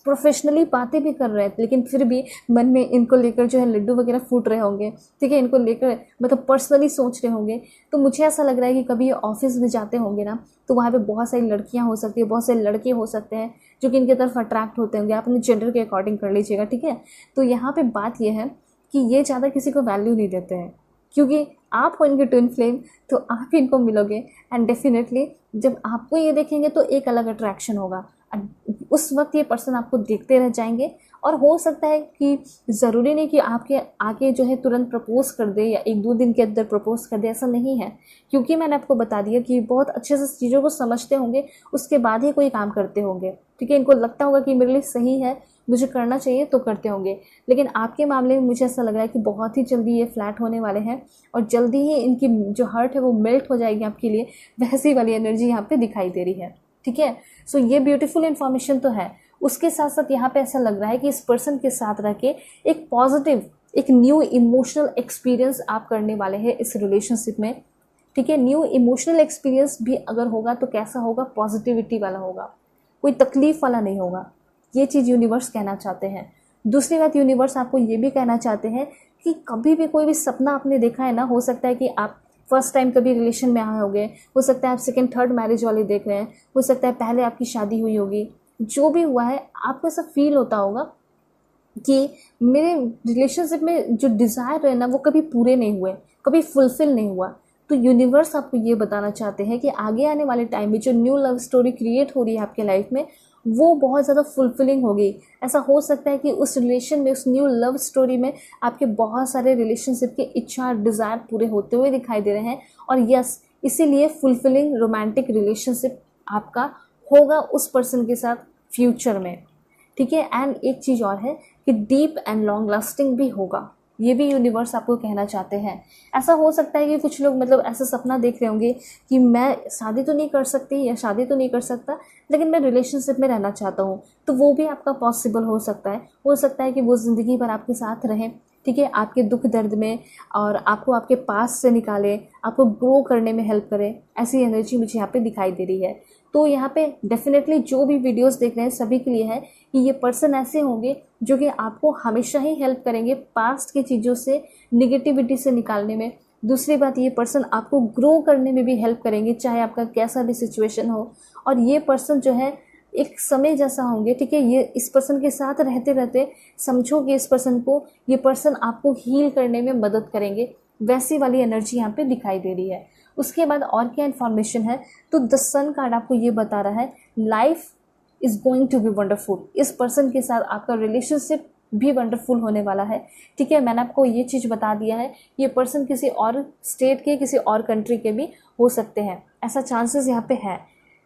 प्रोफेशनली बातें भी कर रहे हैं, लेकिन फिर भी मन में इनको लेकर जो है लड्डू वगैरह फूट रहे होंगे, ठीक है, इनको लेकर मतलब पर्सनली सोच रहे होंगे। तो मुझे ऐसा लग रहा है कि कभी ये ऑफिस में जाते होंगे ना, तो वहाँ पे बहुत सारी लड़कियाँ हो सकती है, बहुत सारे लड़के हो सकते हैं जो कि इनकी तरफ अट्रैक्ट होते होंगे। आप अपने जेंडर के अकॉर्डिंग कर लीजिएगा, ठीक है। तो यहाँ पर बात यह है कि ये ज़्यादा किसी को वैल्यू नहीं देते हैं, क्योंकि आप हो इनके ट्विन फ्लेम, तो आप इनको मिलोगे एंड डेफिनेटली जब आपको ये देखेंगे तो एक अलग अट्रैक्शन होगा। उस वक्त ये पर्सन आपको देखते रह जाएंगे और हो सकता है कि ज़रूरी नहीं कि आपके आगे जो है तुरंत प्रपोज कर दे या 1-2 दिन के अंदर प्रपोज कर दे, ऐसा नहीं है। क्योंकि मैंने आपको बता दिया कि बहुत अच्छे से चीज़ों को समझते होंगे, उसके बाद ही कोई काम करते होंगे। ठीक है, इनको लगता होगा कि मेरे लिए सही है, मुझे करना चाहिए तो करते होंगे। लेकिन आपके मामले में मुझे ऐसा लग रहा है कि बहुत ही जल्दी ये फ्लैट होने वाले हैं और जल्दी ही इनकी जो हार्ट है वो मेल्ट हो जाएगी आपके लिए, वैसी वाली एनर्जी यहाँ पे दिखाई दे रही है। ठीक है, सो ये ब्यूटीफुल इन्फॉर्मेशन तो है। उसके साथ साथ यहाँ पे ऐसा लग रहा है कि इस पर्सन के साथ रह के एक पॉजिटिव, एक न्यू इमोशनल एक्सपीरियंस आप करने वाले हैं इस रिलेशनशिप में। ठीक है, न्यू इमोशनल एक्सपीरियंस भी अगर होगा तो कैसा होगा, पॉजिटिविटी वाला होगा, कोई तकलीफ वाला नहीं होगा। ये चीज़ यूनिवर्स कहना चाहते हैं। दूसरी बात, यूनिवर्स आपको ये भी कहना चाहते हैं कि कभी भी कोई भी सपना आपने देखा है ना, हो सकता है कि आप फर्स्ट टाइम कभी रिलेशन में आए होंगे, हो सकता है आप सेकंड थर्ड मैरिज वाले देख रहे हैं, हो सकता है पहले आपकी शादी हुई होगी, जो भी हुआ है आपको ऐसा फील होता होगा कि मेरे रिलेशनशिप में जो डिज़ायर है ना वो कभी पूरे नहीं हुए, कभी फुलफिल नहीं हुआ। तो यूनिवर्स आपको ये बताना चाहते हैं कि आगे आने वाले टाइम में जो न्यू लव स्टोरी क्रिएट हो रही है आपके लाइफ में, वो बहुत ज़्यादा फुलफिलिंग होगी। ऐसा हो सकता है कि उस रिलेशन में, उस न्यू लव स्टोरी में आपके बहुत सारे रिलेशनशिप के इच्छा डिज़ायर पूरे होते हुए दिखाई दे रहे हैं। और यस, इसीलिए फुलफिलिंग रोमांटिक रिलेशनशिप आपका होगा उस पर्सन के साथ फ्यूचर में। ठीक है, एंड एक चीज़ और है कि डीप एंड लॉन्ग लास्टिंग भी होगा, ये भी यूनिवर्स आपको कहना चाहते हैं। ऐसा हो सकता है कि कुछ लोग मतलब ऐसा सपना देख रहे होंगे कि मैं शादी तो नहीं कर सकती या शादी तो नहीं कर सकता, लेकिन मैं रिलेशनशिप में रहना चाहता हूँ, तो वो भी आपका पॉसिबल हो सकता है। हो सकता है कि वो ज़िंदगी भर आपके साथ रहें, ठीक है, आपके दुख दर्द में, और आपको आपके पास से निकाले, आपको ग्रो करने में हेल्प करे। ऐसी एनर्जी मुझे यहाँ पे दिखाई दे रही है। तो यहाँ पे डेफिनेटली जो भी वीडियोस देख रहे हैं सभी के लिए है कि ये पर्सन ऐसे होंगे जो कि आपको हमेशा ही हेल्प करेंगे पास्ट की चीज़ों से, निगेटिविटी से निकालने में। दूसरी बात, ये पर्सन आपको ग्रो करने में भी हेल्प करेंगे, चाहे आपका कैसा भी सिचुएशन हो। और ये पर्सन जो है एक समय जैसा होंगे, ठीक है, ये इस पर्सन के साथ रहते रहते समझो कि इस पर्सन को, ये पर्सन आपको हील करने में मदद करेंगे, वैसी वाली एनर्जी यहाँ पे दिखाई दे रही है। उसके बाद और क्या इन्फॉर्मेशन है, तो द सन कार्ड आपको ये बता रहा है life is going to be wonderful. इस पर्सन के साथ आपका रिलेशनशिप भी वंडरफुल होने वाला है। ठीक है, मैंने आपको ये चीज़ बता दिया है, ये पर्सन किसी और स्टेट के, किसी और कंट्री के भी हो सकते हैं, ऐसा चांसेस यहाँ पे है।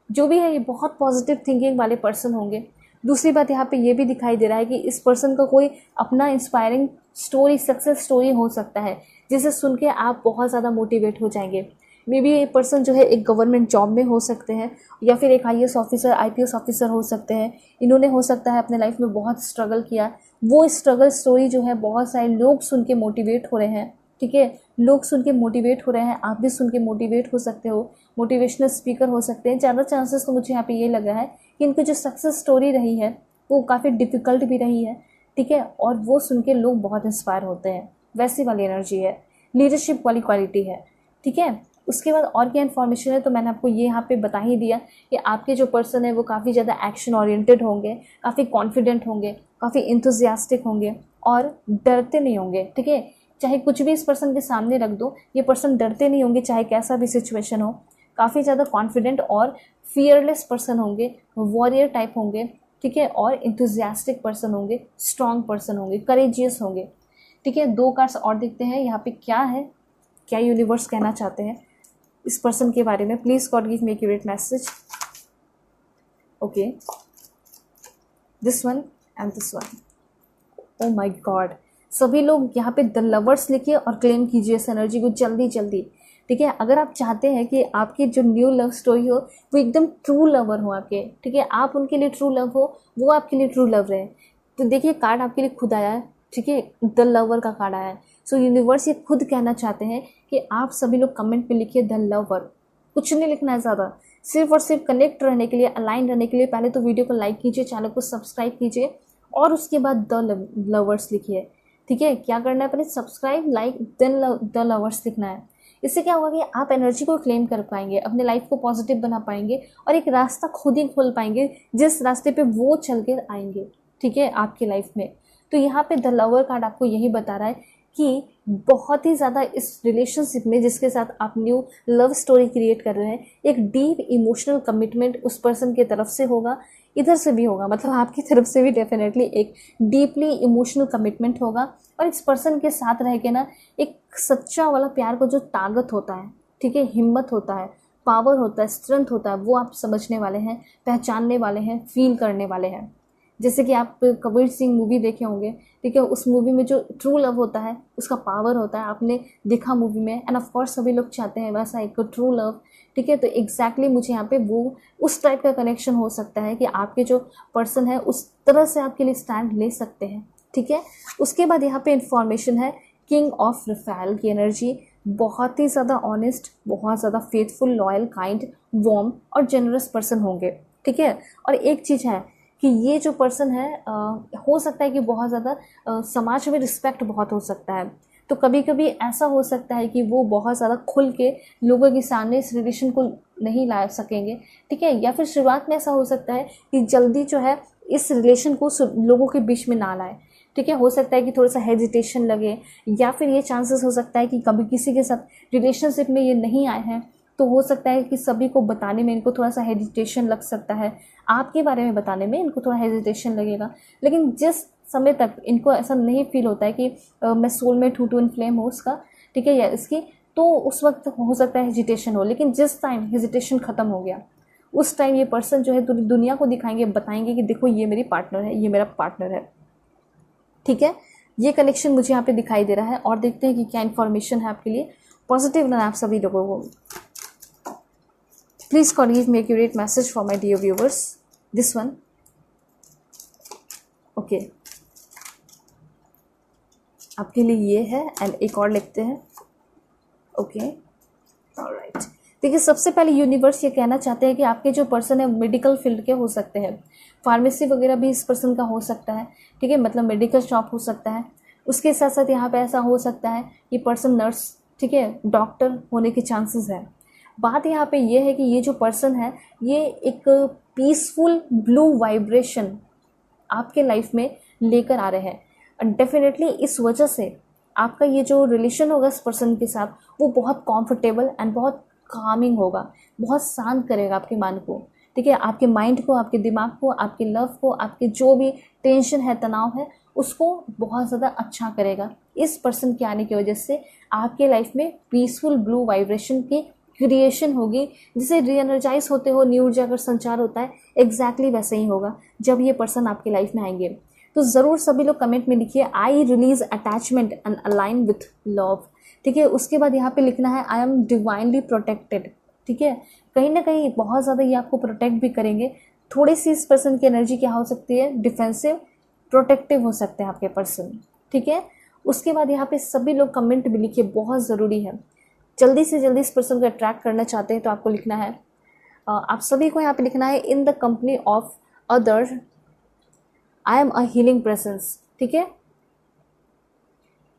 जो भी है, ये बहुत पॉजिटिव थिंकिंग वाले पर्सन होंगे। दूसरी बात, यहाँ पे ये भी दिखाई दे रहा है कि इस पर्सन का कोई अपना इंस्पायरिंग स्टोरी, सक्सेस स्टोरी हो सकता है, जिसे सुन के आप बहुत ज़्यादा मोटिवेट हो जाएंगे। मे बी ये पर्सन जो है एक गवर्नमेंट जॉब में हो सकते हैं, या फिर एक IAS ऑफिसर, IPS ऑफिसर हो सकते हैं। इन्होंने हो सकता है अपने लाइफ में बहुत स्ट्रगल किया, वो स्ट्रगल स्टोरी जो है बहुत सारे लोग सुन के मोटिवेट हो रहे हैं। ठीक है, लोग सुन के मोटिवेट हो रहे हैं, आप भी सुन के मोटिवेट हो सकते हो, मोटिवेशनल स्पीकर हो सकते हैं। ज़्यादा चांसेस तो मुझे यहाँ पे ये लग रहा है कि इनकी जो सक्सेस स्टोरी रही है वो काफ़ी डिफ़िकल्ट भी रही है। ठीक है, और वो सुन के लोग बहुत इंस्पायर होते हैं, वैसी वाली एनर्जी है, लीडरशिप वाली क्वालिटी है। ठीक है, उसके बाद और क्या इन्फॉर्मेशन है, तो मैंने आपको ये यहाँ पे बता ही दिया कि आपके जो पर्सन है वो काफ़ी ज़्यादा एक्शन ओरिएंटेड होंगे, काफ़ी कॉन्फिडेंट होंगे, काफ़ी इंथुजियास्टिक होंगे और डरते नहीं होंगे। ठीक है, चाहे कुछ भी इस पर्सन के सामने रख दो, ये पर्सन डरते नहीं होंगे, चाहे कैसा भी सिचुएशन हो। काफ़ी ज़्यादा कॉन्फिडेंट और फियरलेस पर्सन होंगे, वॉरियर टाइप होंगे। ठीक है, और इंथुजियास्टिक पर्सन होंगे, स्ट्रॉन्ग पर्सन होंगे, करेजियस होंगे। ठीक है, 2 कार्ड्स और देखते हैं यहाँ पे क्या है, क्या यूनिवर्स कहना चाहते हैं इस पर्सन के बारे में। Please God give me accurate message. Okay, this one and this one. Oh my God, सभी लोग यहाँ पे द लवर्स लिखिए और क्लेम कीजिए इस एनर्जी को जल्दी जल्दी। ठीक है, अगर आप चाहते हैं कि आपकी जो न्यू लव स्टोरी हो वो एकदम ट्रू लवर हो आपके, ठीक है, आप उनके लिए ट्रू लव हो, वो आपके लिए ट्रू लव रहे, तो देखिए कार्ड आपके लिए खुद आया है। ठीक है, द लवर का कार्ड आया है। सो यूनिवर्स ये खुद कहना चाहते हैं कि आप सभी लोग कमेंट में लिखिए द लवर। कुछ नहीं लिखना है ज़्यादा, सिर्फ और सिर्फ कनेक्ट रहने के लिए, अलाइन रहने के लिए पहले तो वीडियो को लाइक कीजिए, चैनल को सब्सक्राइब कीजिए और उसके बाद द लवर्स लिखिए। ठीक है, क्या करना है, पहले subscribe, like, then the lovers लिखना है। इससे क्या होगा कि आप एनर्जी को क्लेम कर पाएंगे, अपने लाइफ को पॉजिटिव बना पाएंगे और एक रास्ता खुद ही खोल पाएंगे जिस रास्ते पे वो चल कर आएंगे। ठीक है, आपकी लाइफ में। तो यहाँ पे द लवर कार्ड आपको यही बता रहा है कि बहुत ही ज़्यादा इस रिलेशनशिप में जिसके साथ आप न्यू लव स्टोरी क्रिएट कर रहे हैं, एक डीप इमोशनल कमिटमेंट उस पर्सन की तरफ से होगा, इधर से भी होगा, मतलब आपकी तरफ से भी डेफिनेटली एक डीपली इमोशनल कमिटमेंट होगा। और इस पर्सन के साथ रह के ना एक सच्चा वाला प्यार को जो ताकत होता है, ठीक है, हिम्मत होता है, पावर होता है, स्ट्रेंथ होता है, वो आप समझने वाले हैं, पहचानने वाले हैं, फील करने वाले हैं। जैसे कि आप कबीर सिंह मूवी देखे होंगे, ठीक है, उस मूवी में जो ट्रू लव होता है उसका पावर होता है, आपने देखा मूवी में, एंड ऑफ कोर्स सभी लोग चाहते हैं वैसा एक ट्रू लव, ठीक है। तो एग्जैक्टली मुझे यहाँ पे वो उस टाइप का कनेक्शन हो सकता है कि आपके जो पर्सन है उस तरह से आपके लिए स्टैंड ले सकते हैं, ठीक है। उसके बाद यहाँ पे इंफॉर्मेशन है किंग ऑफ रफेल की एनर्जी, बहुत ही ज़्यादा ऑनेस्ट, बहुत ज़्यादा फेथफुल, लॉयल, काइंड, वार्म और जेनरस पर्सन होंगे, ठीक है। और एक चीज़ है कि ये जो पर्सन है हो सकता है कि बहुत ज़्यादा समाज में रिस्पेक्ट बहुत हो सकता है, तो कभी कभी ऐसा हो सकता है कि वो बहुत ज़्यादा खुल के लोगों के सामने इस रिलेशन को नहीं ला सकेंगे, ठीक है। या फिर शुरुआत में ऐसा हो सकता है कि जल्दी जो है इस रिलेशन को लोगों के बीच में ना लाए, ठीक है। हो सकता है कि थोड़ा सा हेजिटेशन लगे, या फिर ये चांसेस हो सकता है कि कभी किसी के साथ रिलेशनशिप में ये नहीं आए हैं तो हो सकता है कि सभी को बताने में इनको थोड़ा सा हेजिटेशन लग सकता है, आपके बारे में बताने में इनको थोड़ा हेजिटेशन लगेगा। लेकिन जिस समय तक इनको ऐसा नहीं फील होता है कि मैं सोलमेट हूँ, टू इन फ्लेम हो उसका, ठीक है, या इसकी, तो उस वक्त हो सकता है हेजिटेशन हो। लेकिन जिस टाइम हेजिटेशन ख़त्म हो गया उस टाइम ये पर्सन जो है दुनिया को दिखाएंगे, बताएंगे कि देखो ये मेरी पार्टनर है, ये मेरा पार्टनर है, ठीक है। ये कनेक्शन मुझे यहाँ पे दिखाई दे रहा है। और देखते हैं कि क्या इन्फॉर्मेशन है आपके लिए पॉजिटिव ना आप सभी लोगों को। Please God give me accurate message for my dear viewers. This one. Okay. आपके लिए ये है एंड एक और लिखते हैं। Okay, alright. देखिए, सबसे पहले यूनिवर्स ये कहना चाहते हैं कि आपके जो पर्सन है मेडिकल फील्ड के हो सकते हैं, फार्मेसी वगैरह भी इस पर्सन का हो सकता है, ठीक है, मतलब मेडिकल शॉप हो सकता है। उसके साथ साथ यहाँ पे ऐसा हो सकता है ये पर्सन नर्स, ठीक है, डॉक्टर होने के चांसेस है। बात यहाँ पे ये है कि ये जो पर्सन है ये एक पीसफुल ब्लू वाइब्रेशन आपके लाइफ में लेकर आ रहे हैं। और डेफिनेटली इस वजह से आपका ये जो रिलेशन होगा इस पर्सन के साथ वो बहुत कंफर्टेबल एंड बहुत कामिंग होगा, बहुत शांत करेगा आपके मन को, ठीक है, आपके माइंड को, आपके दिमाग को, आपके लव को, आपके जो भी टेंशन है, तनाव है, उसको बहुत ज़्यादा अच्छा करेगा। इस पर्सन के आने की वजह से आपके लाइफ में पीसफुल ब्लू वाइब्रेशन की क्रिएशन होगी, जिसे रीएनर्जाइज होते हो न्यू ऊर्जा का संचार होता है, एग्जैक्टली वैसे ही होगा जब ये पर्सन आपकी लाइफ में आएंगे। तो ज़रूर सभी लोग कमेंट में लिखिए I release attachment and align with love, ठीक है। उसके बाद यहाँ पे लिखना है आई एम डिवाइनली प्रोटेक्टेड, ठीक है। कहीं ना कहीं बहुत ज़्यादा ये आपको प्रोटेक्ट भी करेंगे। थोड़ी सी इस पर्सन की एनर्जी क्या हो सकती है, डिफेंसिव, प्रोटेक्टिव हो सकते हैं आपके पर्सन, ठीक है। उसके बाद यहाँ पे सभी लोग कमेंट भी लिखिए, बहुत ज़रूरी है। जल्दी से जल्दी इस पर्सन को अट्रैक्ट करना चाहते हैं तो आपको लिखना है, आप सभी को यहाँ पे लिखना है in the company of other I am a healing presence, ठीक है,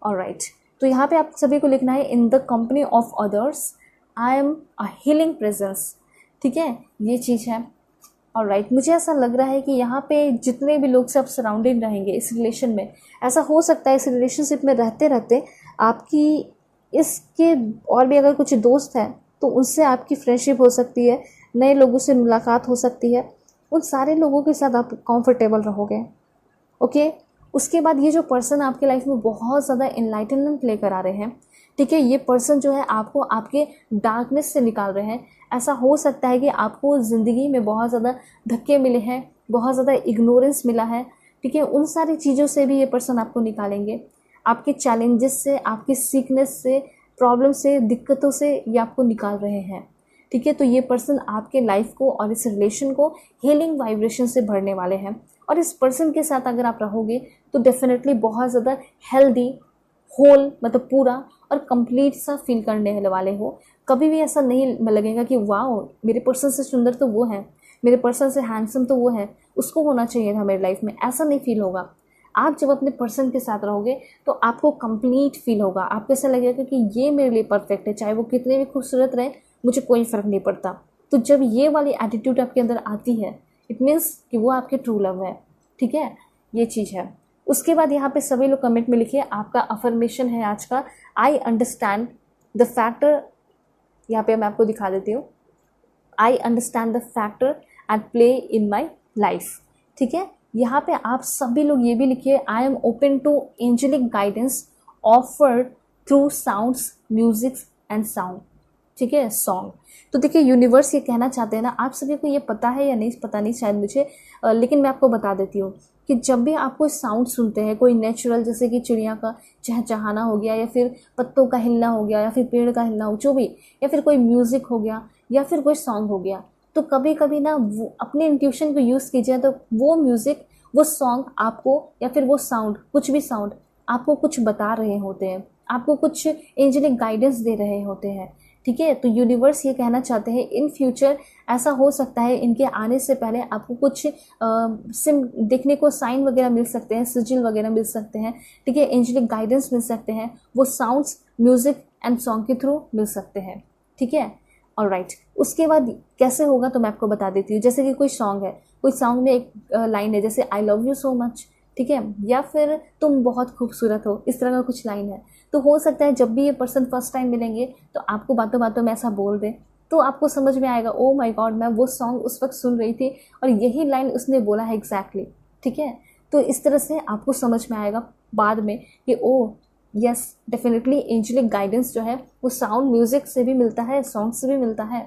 ऑलराइट। तो यहाँ पे आप सभी को लिखना है in the company of others I am a healing presence, ठीक है, ये चीज़ है, ऑलराइट। मुझे ऐसा लग रहा है कि यहाँ पे जितने भी लोग से आप सराउंडिंग रहेंगे इस रिलेशन में, ऐसा हो सकता है इस रिलेशनशिप में रहते रहते आपकी इसके और भी अगर कुछ दोस्त हैं तो उनसे आपकी फ्रेंडशिप हो सकती है, नए लोगों से मुलाकात हो सकती है, उन सारे लोगों के साथ आप कंफर्टेबल रहोगे, ओके। उसके बाद ये जो पर्सन आपके लाइफ में बहुत ज़्यादा इनलाइटनमेंट लेकर आ रहे हैं, ठीक है, ये पर्सन जो है आपको आपके डार्कनेस से निकाल रहे हैं। ऐसा हो सकता है कि आपको ज़िंदगी में बहुत ज़्यादा धक्के मिले हैं, बहुत ज़्यादा इग्नोरेंस मिला है, ठीक है, उन सारी चीज़ों से भी ये पर्सन आपको निकालेंगे, आपके चैलेंजेस से, आपकी सीकनेस से, प्रॉब्लम से, दिक्कतों से ये आपको निकाल रहे हैं, ठीक है। तो ये पर्सन आपके लाइफ को और इस रिलेशन को हीलिंग वाइब्रेशन से भरने वाले हैं। और इस पर्सन के साथ अगर आप रहोगे तो डेफिनेटली बहुत ज़्यादा हेल्दी, होल, मतलब पूरा और कंप्लीट सा फील करने वाले हो। कभी भी ऐसा नहीं लगेगा कि वाह मेरे पर्सन से सुंदर तो वो है, मेरे पर्सन से हैंडसम तो वो है, उसको होना चाहिए था मेरी लाइफ में, ऐसा नहीं फील होगा। आप जब अपने पर्सन के साथ रहोगे तो आपको कंप्लीट फील होगा, आपको ऐसा लगेगा कि ये मेरे लिए परफेक्ट है, चाहे वो कितने भी खूबसूरत रहे मुझे कोई फ़र्क नहीं पड़ता। तो जब ये वाली एटीट्यूड आपके अंदर आती है इट मीन्स कि वो आपके ट्रू लव है, ठीक है, ये चीज़ है। उसके बाद यहाँ पे सभी लोग कमेंट में लिखिए आपका अफर्मेशन है आज का, आई अंडरस्टैंड द फैक्टर, यहाँ पे मैं आपको दिखा देती हूँ, I understand the factor and play in my life. ठीक है, यहाँ पे आप सभी लोग ये भी लिखिए I am open to angelic guidance offered through sounds, music and sound. ठीक है, सॉन्ग। तो देखिए यूनिवर्स ये कहना चाहते हैं ना, आप सभी को ये पता है या नहीं पता नहीं शायद मुझे, लेकिन मैं आपको बता देती हूँ कि जब भी आप कोई साउंड सुनते हैं, कोई नेचुरल, जैसे कि चिड़िया का चहचहाना हो गया, या फिर पत्तों का हिलना हो गया, या फिर पेड़ का हिलना हो, जो भी, या फिर कोई म्यूज़िक हो गया, या फिर कोई सॉन्ग हो गया, तो कभी कभी ना वो अपने इंट्यूशन को यूज़ कीजिए, तो वो म्यूज़िक, वो सॉन्ग आपको, या फिर वो साउंड, कुछ भी साउंड आपको कुछ बता रहे होते हैं, आपको कुछ एंजेलिक गाइडेंस दे रहे होते हैं। ठीक है, तो यूनिवर्स ये कहना चाहते हैं इन फ्यूचर ऐसा हो सकता है, इनके आने से पहले आपको कुछ सिम देखने को, साइन वगैरह मिल सकते हैं, सिजिल वगैरह मिल सकते हैं। ठीक है, एंजेलिक गाइडेंस मिल सकते हैं, वो साउंड्स, म्यूजिक एंड सॉन्ग के थ्रू मिल सकते हैं। ठीक है, ऑलराइट। उसके बाद कैसे होगा तो मैं आपको बता देती हूँ। जैसे कि कोई सॉन्ग है, कोई सॉन्ग में एक लाइन है जैसे I love you so much, ठीक है, या फिर तुम बहुत खूबसूरत हो, इस तरह का कुछ लाइन है। तो हो सकता है जब भी ये पर्सन फर्स्ट टाइम मिलेंगे तो आपको बातों बातों में ऐसा बोल दे, तो आपको समझ में आएगा ओ माय गॉड, मैं वो सॉन्ग उस वक्त सुन रही थी और यही लाइन उसने बोला है एग्जैक्टली। ठीक है, तो इस तरह से आपको समझ में आएगा बाद में कि oh yes, definitely angelic guidance जो है वो साउंड, म्यूजिक से भी मिलता है, सॉन्ग से भी मिलता है।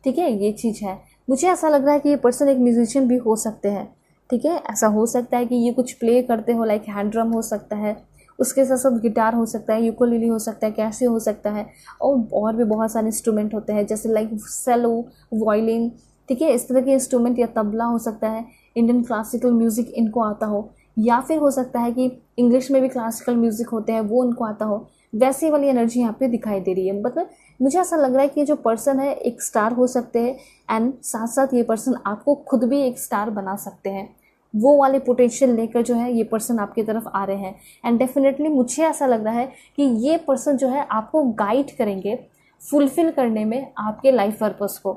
ठीक है, ये चीज़ है। मुझे ऐसा लग रहा है कि ये पर्सन एक म्यूजिशियन भी हो सकते हैं। ठीक है, ऐसा हो सकता है कि ये कुछ प्ले करते हो, लाइक हैंड ड्रम हो सकता है, उसके साथ साथ गिटार हो सकता है, यूकेलेले हो सकता है, कैसे हो सकता है, और भी बहुत सारे इंस्ट्रूमेंट होते हैं जैसे लाइक सेलो, वायलिन। ठीक है, इस तरह के इंस्ट्रूमेंट, या तबला हो सकता है, इंडियन क्लासिकल म्यूज़िक इनको आता हो, या फिर हो सकता है कि इंग्लिश में भी क्लासिकल म्यूज़िक होते हैं वो उनको आता हो। वैसी वाली एनर्जी यहाँ पे दिखाई दे रही है। मतलब मुझे ऐसा लग रहा है कि ये जो पर्सन है एक स्टार हो सकते हैं, एंड साथ साथ ये पर्सन आपको खुद भी एक स्टार बना सकते हैं। वो वाले पोटेंशियल लेकर जो है ये पर्सन आपकी तरफ आ रहे हैं। एंड डेफिनेटली मुझे ऐसा लग रहा है कि ये पर्सन जो है आपको गाइड करेंगे फुलफिल करने में आपके लाइफ पर्पस को।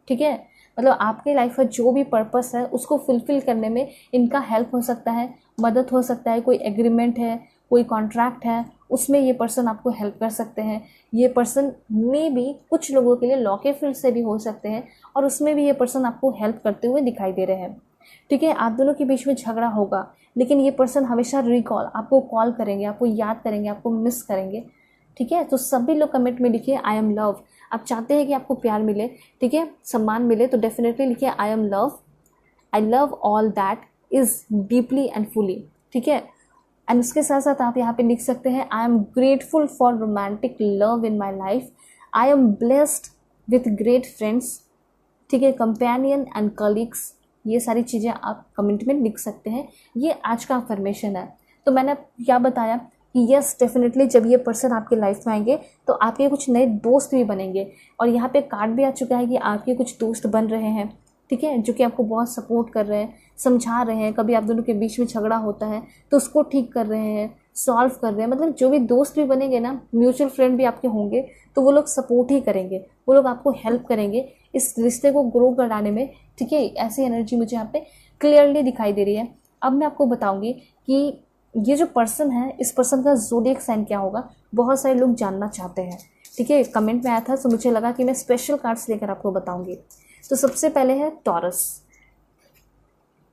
ठीक है, मतलब आपके लाइफ का जो भी पर्पस है उसको फुलफिल करने में इनका हेल्प हो सकता है, मदद हो सकता है। कोई एग्रीमेंट है, कोई कॉन्ट्रैक्ट है, उसमें ये पर्सन आपको हेल्प कर सकते हैं। ये पर्सन में भी कुछ लोगों के लिए लॉ के फील्ड से भी हो सकते हैं, और उसमें भी ये पर्सन आपको हेल्प करते हुए दिखाई दे रहे हैं। ठीक है, आप दोनों के बीच में झगड़ा होगा, लेकिन ये पर्सन हमेशा रिकॉल, आपको कॉल करेंगे, आपको याद करेंगे, आपको मिस करेंगे। ठीक है, तो सभी लोग कमेंट में लिखिए आई एम लव। आप चाहते हैं कि आपको प्यार मिले, ठीक है, सम्मान मिले, तो डेफिनेटली लिखिए I M love, I love all that is deeply and fully. ठीक है, एंड उसके साथ साथ आप यहाँ पे लिख सकते हैं I am grateful for romantic love in my life, I am blessed with great friends. ठीक है, कंपेनियन एंड कलीग्स, ये सारी चीज़ें आप कमेंट में लिख सकते हैं। ये आज का अफर्मेशन है। तो मैंने क्या बताया कि यस, डेफिनेटली जब ये पर्सन आपके लाइफ में आएंगे तो आपके कुछ नए दोस्त भी बनेंगे, और यहाँ पे कार्ड भी आ चुका है कि आपके कुछ दोस्त बन रहे हैं। ठीक है, जो कि आपको बहुत सपोर्ट कर रहे हैं, समझा रहे हैं, कभी आप दोनों के बीच में झगड़ा होता है तो उसको ठीक कर रहे हैं, सॉल्व कर रहे हैं। मतलब जो भी दोस्त भी बनेंगे ना, म्यूचुअल फ्रेंड भी आपके होंगे, तो वो लोग सपोर्ट ही करेंगे, वो लोग आपको हेल्प करेंगे इस रिश्ते को ग्रो कराने में। ठीक है, ऐसी एनर्जी मुझे यहाँ पे क्लियरली दिखाई दे रही है। अब मैं आपको बताऊंगी कि ये जो पर्सन है, इस पर्सन का ज़ोडिएक साइन क्या होगा, बहुत सारे लोग जानना चाहते हैं। ठीक है, कमेंट में आया था तो मुझे लगा कि मैं स्पेशल कार्ड्स लेकर आपको बताऊंगी। तो सबसे पहले है टॉरस।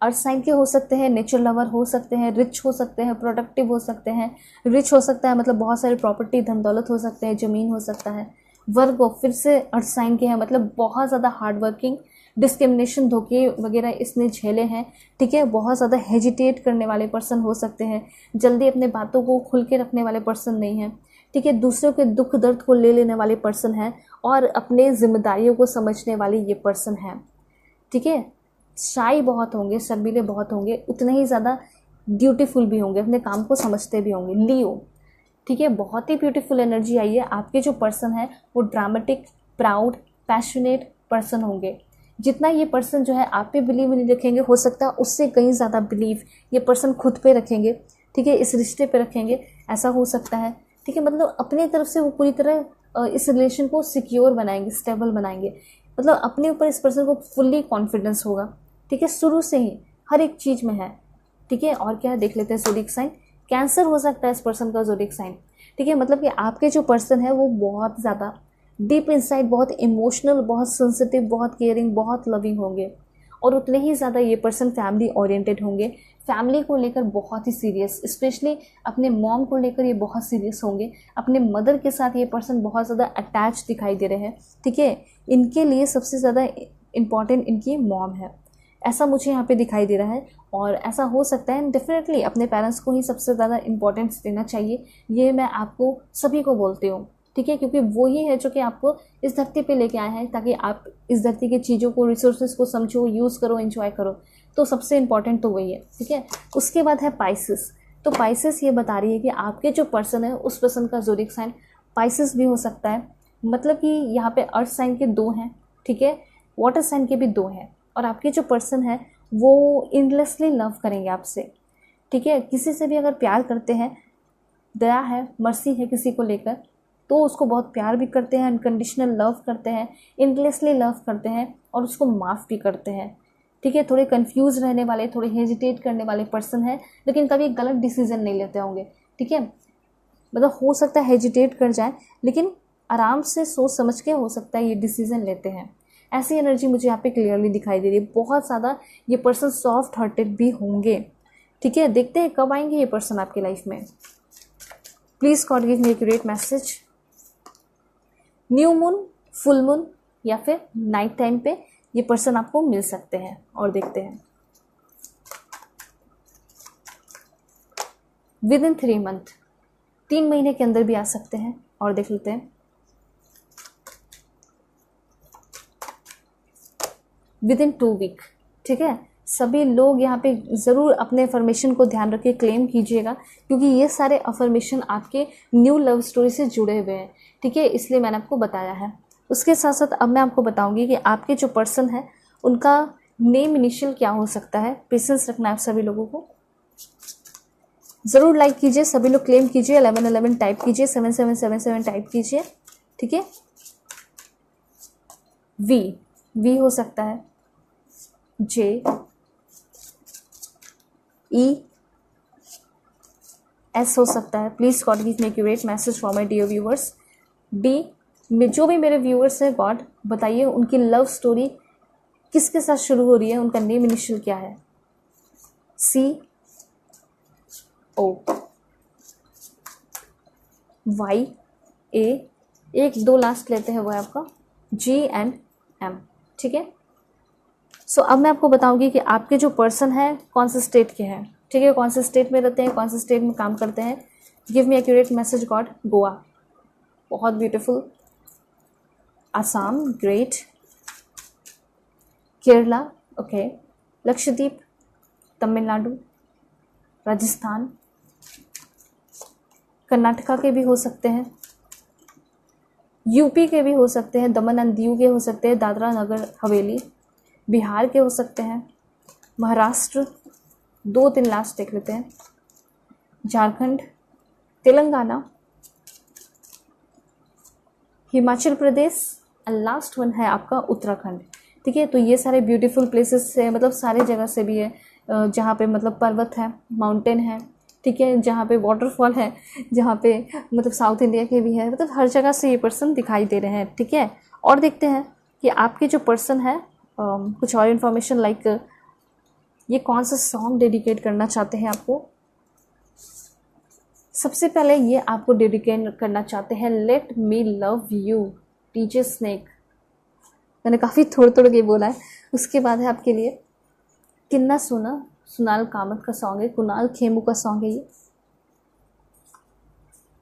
अर्थ साइन के हो सकते हैं, नेचर लवर हो सकते हैं, रिच हो सकते हैं, प्रोडक्टिव हो सकते हैं। रिच हो सकता है मतलब बहुत सारी प्रॉपर्टी, धन दौलत हो सकते हैं, ज़मीन हो सकता है। वर्गो फिर से अर्थ साइन के हैं, मतलब बहुत ज़्यादा हार्ड वर्किंग, डिस्क्रिमिनेशन, धोखे वगैरह इसने झेले हैं। ठीक है, बहुत ज़्यादा हेजिटेट करने वाले पर्सन हो सकते हैं, जल्दी अपने बातों को खुल के रखने वाले पर्सन नहीं हैं। ठीक है, दूसरों के दुख दर्द को ले लेने वाले पर्सन हैं, और अपने जिम्मेदारियों को समझने वाले ये पर्सन हैं। ठीक है, शाई बहुत होंगे, शर्मीले बहुत होंगे, उतने ही ज़्यादा ड्यूटीफुल भी होंगे, अपने काम को समझते भी होंगे। लियो, ठीक है, बहुत ही ब्यूटीफुल एनर्जी आई है। आपके जो पर्सन है वो ड्रामेटिक, प्राउड, पैशनेट पर्सन होंगे। जितना ये पर्सन जो है आप पे बिलीव नहीं रखेंगे, हो सकता है उससे कहीं ज़्यादा बिलीव ये पर्सन खुद पे रखेंगे। ठीक है, इस रिश्ते पे रखेंगे, ऐसा हो सकता है। ठीक है, मतलब अपनी तरफ से वो पूरी तरह इस रिलेशन को सिक्योर बनाएंगे, स्टेबल बनाएंगे। मतलब अपने ऊपर इस पर्सन को फुल्ली कॉन्फिडेंस होगा। ठीक है, शुरू से ही हर एक चीज़ में है। ठीक ठीक है। और क्या देख लेते हैं ज़ोडिएक साइन, कैंसर हो सकता है इस पर्सन का ज़ोडिएक साइन, ठीक है। मतलब कि आपके जो पर्सन है वो बहुत ज़्यादा डीप इनसाइड बहुत इमोशनल, बहुत सेंसिटिव, बहुत केयरिंग, बहुत लविंग होंगे, और उतने ही ज़्यादा ये पर्सन फैमिली ओरिएंटेड होंगे, फैमिली को लेकर बहुत ही सीरियस, स्पेशली अपने मॉम को लेकर ये बहुत सीरियस होंगे, अपने मदर के साथ ये पर्सन बहुत ज़्यादा अटैच दिखाई दे रहे हैं, ठीक है। इनके लिए सबसे ज़्यादा इम्पॉर्टेंट इनकी मॉम है, ऐसा मुझे यहाँ पे दिखाई दे रहा है। और ऐसा हो सकता है, डेफिनेटली अपने पेरेंट्स को ही सबसे ज़्यादा इम्पोर्टेंस देना चाहिए, ये मैं आपको सभी को बोलती हूँ, ठीक है। क्योंकि वो ही है जो कि आपको इस धरती पे लेके आए हैं, ताकि आप इस धरती की चीज़ों को, रिसोर्सेज को समझो, यूज़ करो, एंजॉय करो, तो सबसे इम्पॉर्टेंट तो वही है, ठीक है। उसके बाद है पाइसेस। तो पाइसेस ये बता रही है कि आपके जो पर्सन है उस पर्सन का ज़ोडिएक साइन पाइसेस भी हो सकता है, मतलब कि यहाँ पे अर्थ साइन के 2 हैं, ठीक है, वाटर साइन के भी 2 हैं, और आपके जो पर्सन है वो इनलेसली लव करेंगे आपसे, ठीक है। किसी से भी अगर प्यार करते हैं, दया है, मर्सी है किसी को लेकर, तो उसको बहुत प्यार भी करते हैं, अनकंडीशनल लव करते हैं, इनलेसली लव करते हैं, और उसको माफ़ भी करते हैं, ठीक है। थोड़े कंफ्यूज रहने वाले, थोड़े हेजिटेट करने वाले पर्सन है, लेकिन कभी गलत डिसीजन नहीं लेते होंगे, ठीक है। मतलब हो सकता है हेजिटेट कर जाए, लेकिन आराम से सोच समझ के हो सकता है ये डिसीजन लेते हैं, ऐसी एनर्जी मुझे यहाँ पे क्लियरली दिखाई दे रही है। बहुत ज़्यादा ये पर्सन सॉफ्ट हार्टेड भी होंगे, ठीक है। देखते हैं कब आएंगे ये पर्सन आपकी लाइफ में। Please God give me accurate message. New moon, full moon या फिर नाइट टाइम पे ये पर्सन आपको मिल सकते हैं, और देखते हैं विद इन 3 मंथ, 3 महीने के अंदर भी आ सकते हैं, और देख लेते हैं विद इन 2 वीक, ठीक है। सभी लोग यहाँ पे ज़रूर अपने अफर्मेशन को ध्यान रख के क्लेम कीजिएगा, क्योंकि ये सारे अफर्मेशन आपके न्यू लव स्टोरी से जुड़े हुए हैं, ठीक है, इसलिए मैंने आपको बताया है। उसके साथ साथ अब मैं आपको बताऊंगी कि आपके जो पर्सन है उनका नेम इनिशियल क्या हो सकता है। पेशेंस रखना है आप सभी लोगों को। ज़रूर लाइक कीजिए, सभी लोग क्लेम कीजिए, 1111 टाइप कीजिए, 7777 टाइप कीजिए, ठीक है। वी हो सकता है, जे, ई, एस हो सकता है। Please God give me accurate message for my dear viewers. D, जो भी मेरे व्यूअर्स हैं, गॉड बताइए उनकी लव स्टोरी किसके साथ शुरू हो रही है, उनका नेम इनिशियल क्या है। सी, ओ, वाई, ए, 1-2 लास्ट लेते हैं वो है आपका जी एंड एम, ठीक है। सो अब मैं आपको बताऊंगी कि आपके जो पर्सन है कौन से स्टेट के हैं, ठीक है, कौन से स्टेट में रहते हैं, कौन से स्टेट में काम करते हैं। Give me accurate message God. Goa, बहुत beautiful. Assam, great. Kerala, okay. Lakshadweep, Tamil Nadu, Rajasthan, Karnataka के भी हो सकते हैं, यूपी के भी हो सकते हैं, दमन एंड दीव के हो सकते हैं, दादरा नगर हवेली, बिहार के हो सकते हैं, महाराष्ट्र, 2-3 लास्ट देख लेते हैं, Jharkhand, Telangana, Himachal Pradesh, and last one है आपका उत्तराखंड, ठीक है। तो ये सारे ब्यूटीफुल प्लेसेस से, मतलब सारे जगह से भी है जहाँ पे मतलब पर्वत है, माउंटेन है, ठीक है, जहाँ पे वाटरफॉल है, जहाँ पे मतलब साउथ इंडिया के भी है, मतलब हर जगह से ये पर्सन दिखाई दे रहे हैं, ठीक है। और देखते हैं कि आपके जो पर्सन है कुछ और इन्फॉर्मेशन, लाइक ये कौन सा सॉन्ग डेडिकेट करना चाहते हैं आपको। सबसे पहले ये आपको डेडिकेट करना चाहते हैं let me love you, DJ snake. मैंने काफ़ी थोड़ा के बोला है। उसके बाद है आपके लिए किन्ना सोना, सुनाल कामत का सॉन्ग है, कुणाल खेमू का सॉन्ग है ये।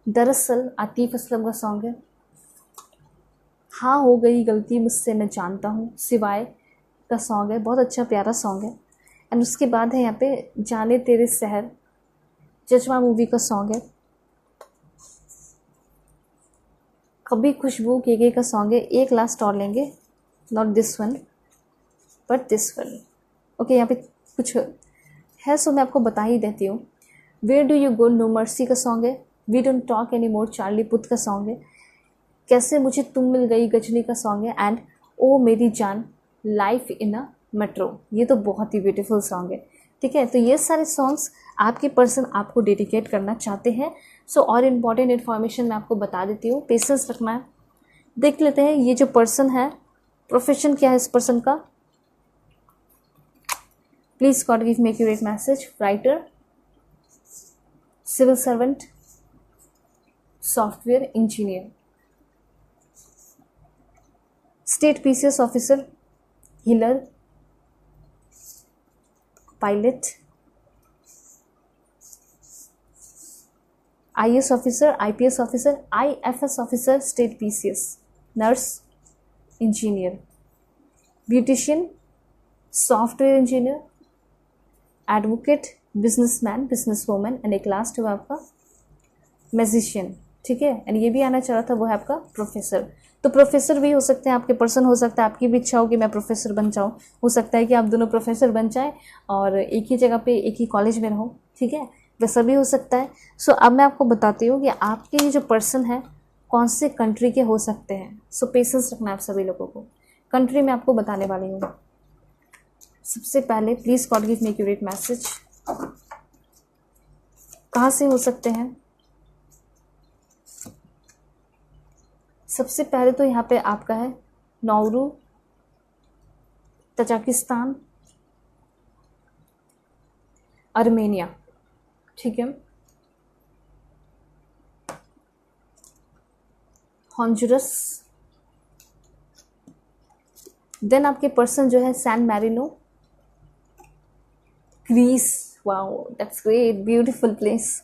दरअसल आतिफ असलम का सॉन्ग है। हाँ हो गई गलती मुझसे मैं जानता हूँ, सिवाय का सॉन्ग है, बहुत अच्छा प्यारा सॉन्ग है। एंड उसके बाद है यहाँ पे जाने तेरे शहर, जज्बा मूवी का सॉन्ग है। कभी खुशबू के का सॉन्ग है। एक लास्ट और लेंगे, not this one but this one, okay. यहाँ पे कुछ है सो मैं आपको बता ही देती हूँ। Where do you go, no mercy का सॉन्ग है। We don't talk anymore, Charlie Puth का सॉन्ग है। कैसे मुझे तुम मिल गई, गजनी का सॉन्ग है। एंड ओ मेरी जान, लाइफ इन अ मेट्रो, ये तो बहुत ही ब्यूटीफुल सॉन्ग है। ठीक है। तो ये सारे सॉन्ग्स आपके पर्सन आपको डेडिकेट करना चाहते हैं। सो और इम्पॉर्टेंट इन्फॉर्मेशन मैं आपको बता देती हूँ, पेशेंस रखना है। देख लेते हैं ये जो पर्सन है, प्रोफेशन क्या है इस पर्सन का। Please God give me accurate message. Writer, civil servant, software engineer, state PCS officer, healer, pilot, IAS officer, IPS officer, IFS officer, state PCS, nurse, engineer, beautician, software engineer, advocate, businessman, business woman, and एक last हुआ आपका magician. ठीक है। And ये भी आना चाह रहा था, वो है आपका प्रोफेसर। तो प्रोफेसर भी हो सकते हैं आपके पर्सन, हो सकता है आपकी भी इच्छा हो कि मैं प्रोफेसर बन जाऊँ, हो सकता है कि आप दोनों प्रोफेसर बन जाएं और एक ही जगह पे एक ही कॉलेज में रहो। ठीक है, वैसा भी हो सकता है। सो अब मैं आपको बताती हूँ कि आपके ये जो पर्सन है कौन से कंट्री के हो सकते हैं। सो पेशेंस रखना है आप सभी लोगों को। कंट्री मैं आपको बताने वाली हूँ। सबसे पहले please God give me accurate message. कहाँ से हो सकते हैं? सबसे पहले तो यहाँ पे आपका है नाउरू, तजाकिस्तान, आर्मेनिया। ठीक है, हॉन्जुरस। देन आपके पर्सन जो है San Marino, Greece. Wow, that's great, beautiful place.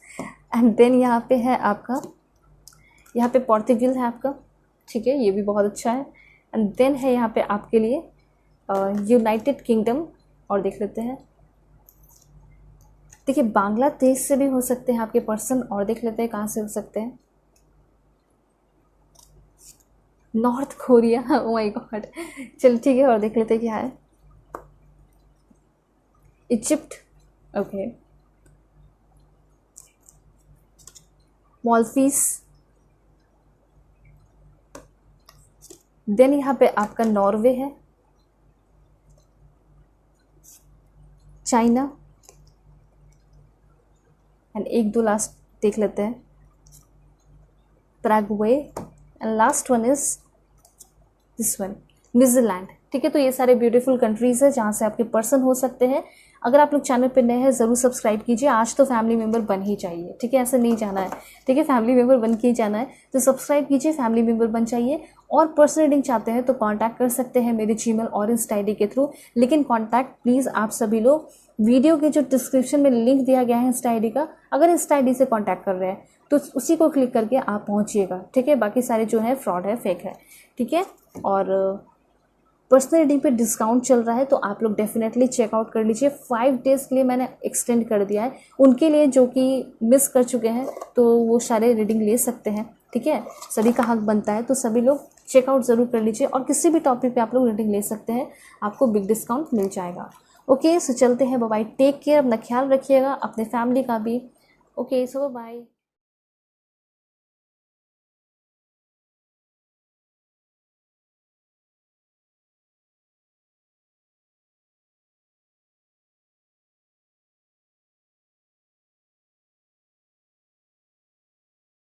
And then यहाँ पे है आपका, यहाँ पे पोर्तुगल है आपका। ठीक है, ये भी बहुत अच्छा है। एंड देन है यहाँ पे आपके लिए यूनाइटेड किंगडम। और देख लेते हैं, देखिए बांग्लादेश से भी हो सकते हैं आपके पर्सन। और देख लेते हैं कहाँ से हो सकते हैं। North Korea. Oh my God, चल ठीक है। और देख लेते हैं क्या है। Egypt, okay, Maldives. देन यहाँ पे आपका नॉर्वे है, चाइना, एंड एक दो लास्ट देख लेते हैं, Paraguay, and last one is this one, New Zealand. ठीक है, तो ये सारे ब्यूटीफुल कंट्रीज है जहाँ से आपके पर्सन हो सकते हैं। अगर आप लोग चैनल पे नए हैं ज़रूर सब्सक्राइब कीजिए। आज तो फैमिली मेम्बर बन ही चाहिए। ठीक है, ऐसे नहीं जाना है। ठीक है, फैमिली मेम्बर बन के ही जाना है। तो सब्सक्राइब कीजिए, फैमिली मेम्बर बन जाइए। और पर्सनल रीडिंग चाहते हैं तो कांटेक्ट कर सकते हैं मेरे जीमेल और इंस्टा आईडी के थ्रू। लेकिन कांटेक्ट प्लीज़ आप सभी लोग, वीडियो के जो डिस्क्रिप्शन में लिंक दिया गया है इंस्टा आईडी का, अगर इंस्टा आईडी से कांटेक्ट कर रहे हैं तो उसी को क्लिक करके आप पहुँचिएगा। ठीक है, बाकी सारे जो है फ्रॉड है, फेक है। ठीक है, और पर्सनल रीडिंग पे डिस्काउंट चल रहा है तो आप लोग डेफिनेटली चेकआउट कर लीजिए। 5 डेज़ के लिए मैंने एक्सटेंड कर दिया है उनके लिए जो कि मिस कर चुके हैं, तो वो सारे रीडिंग ले सकते हैं। ठीक है, सभी का हक बनता है, तो सभी लोग चेकआउट ज़रूर कर लीजिए। और किसी भी टॉपिक पे आप लोग रीडिंग ले सकते हैं, आपको बिग डिस्काउंट मिल जाएगा। ओके, सो चलते हैं, बाय बाय, टेक केयर, अपना ख्याल रखिएगा, अपने फैमिली का भी। Okay, so bye.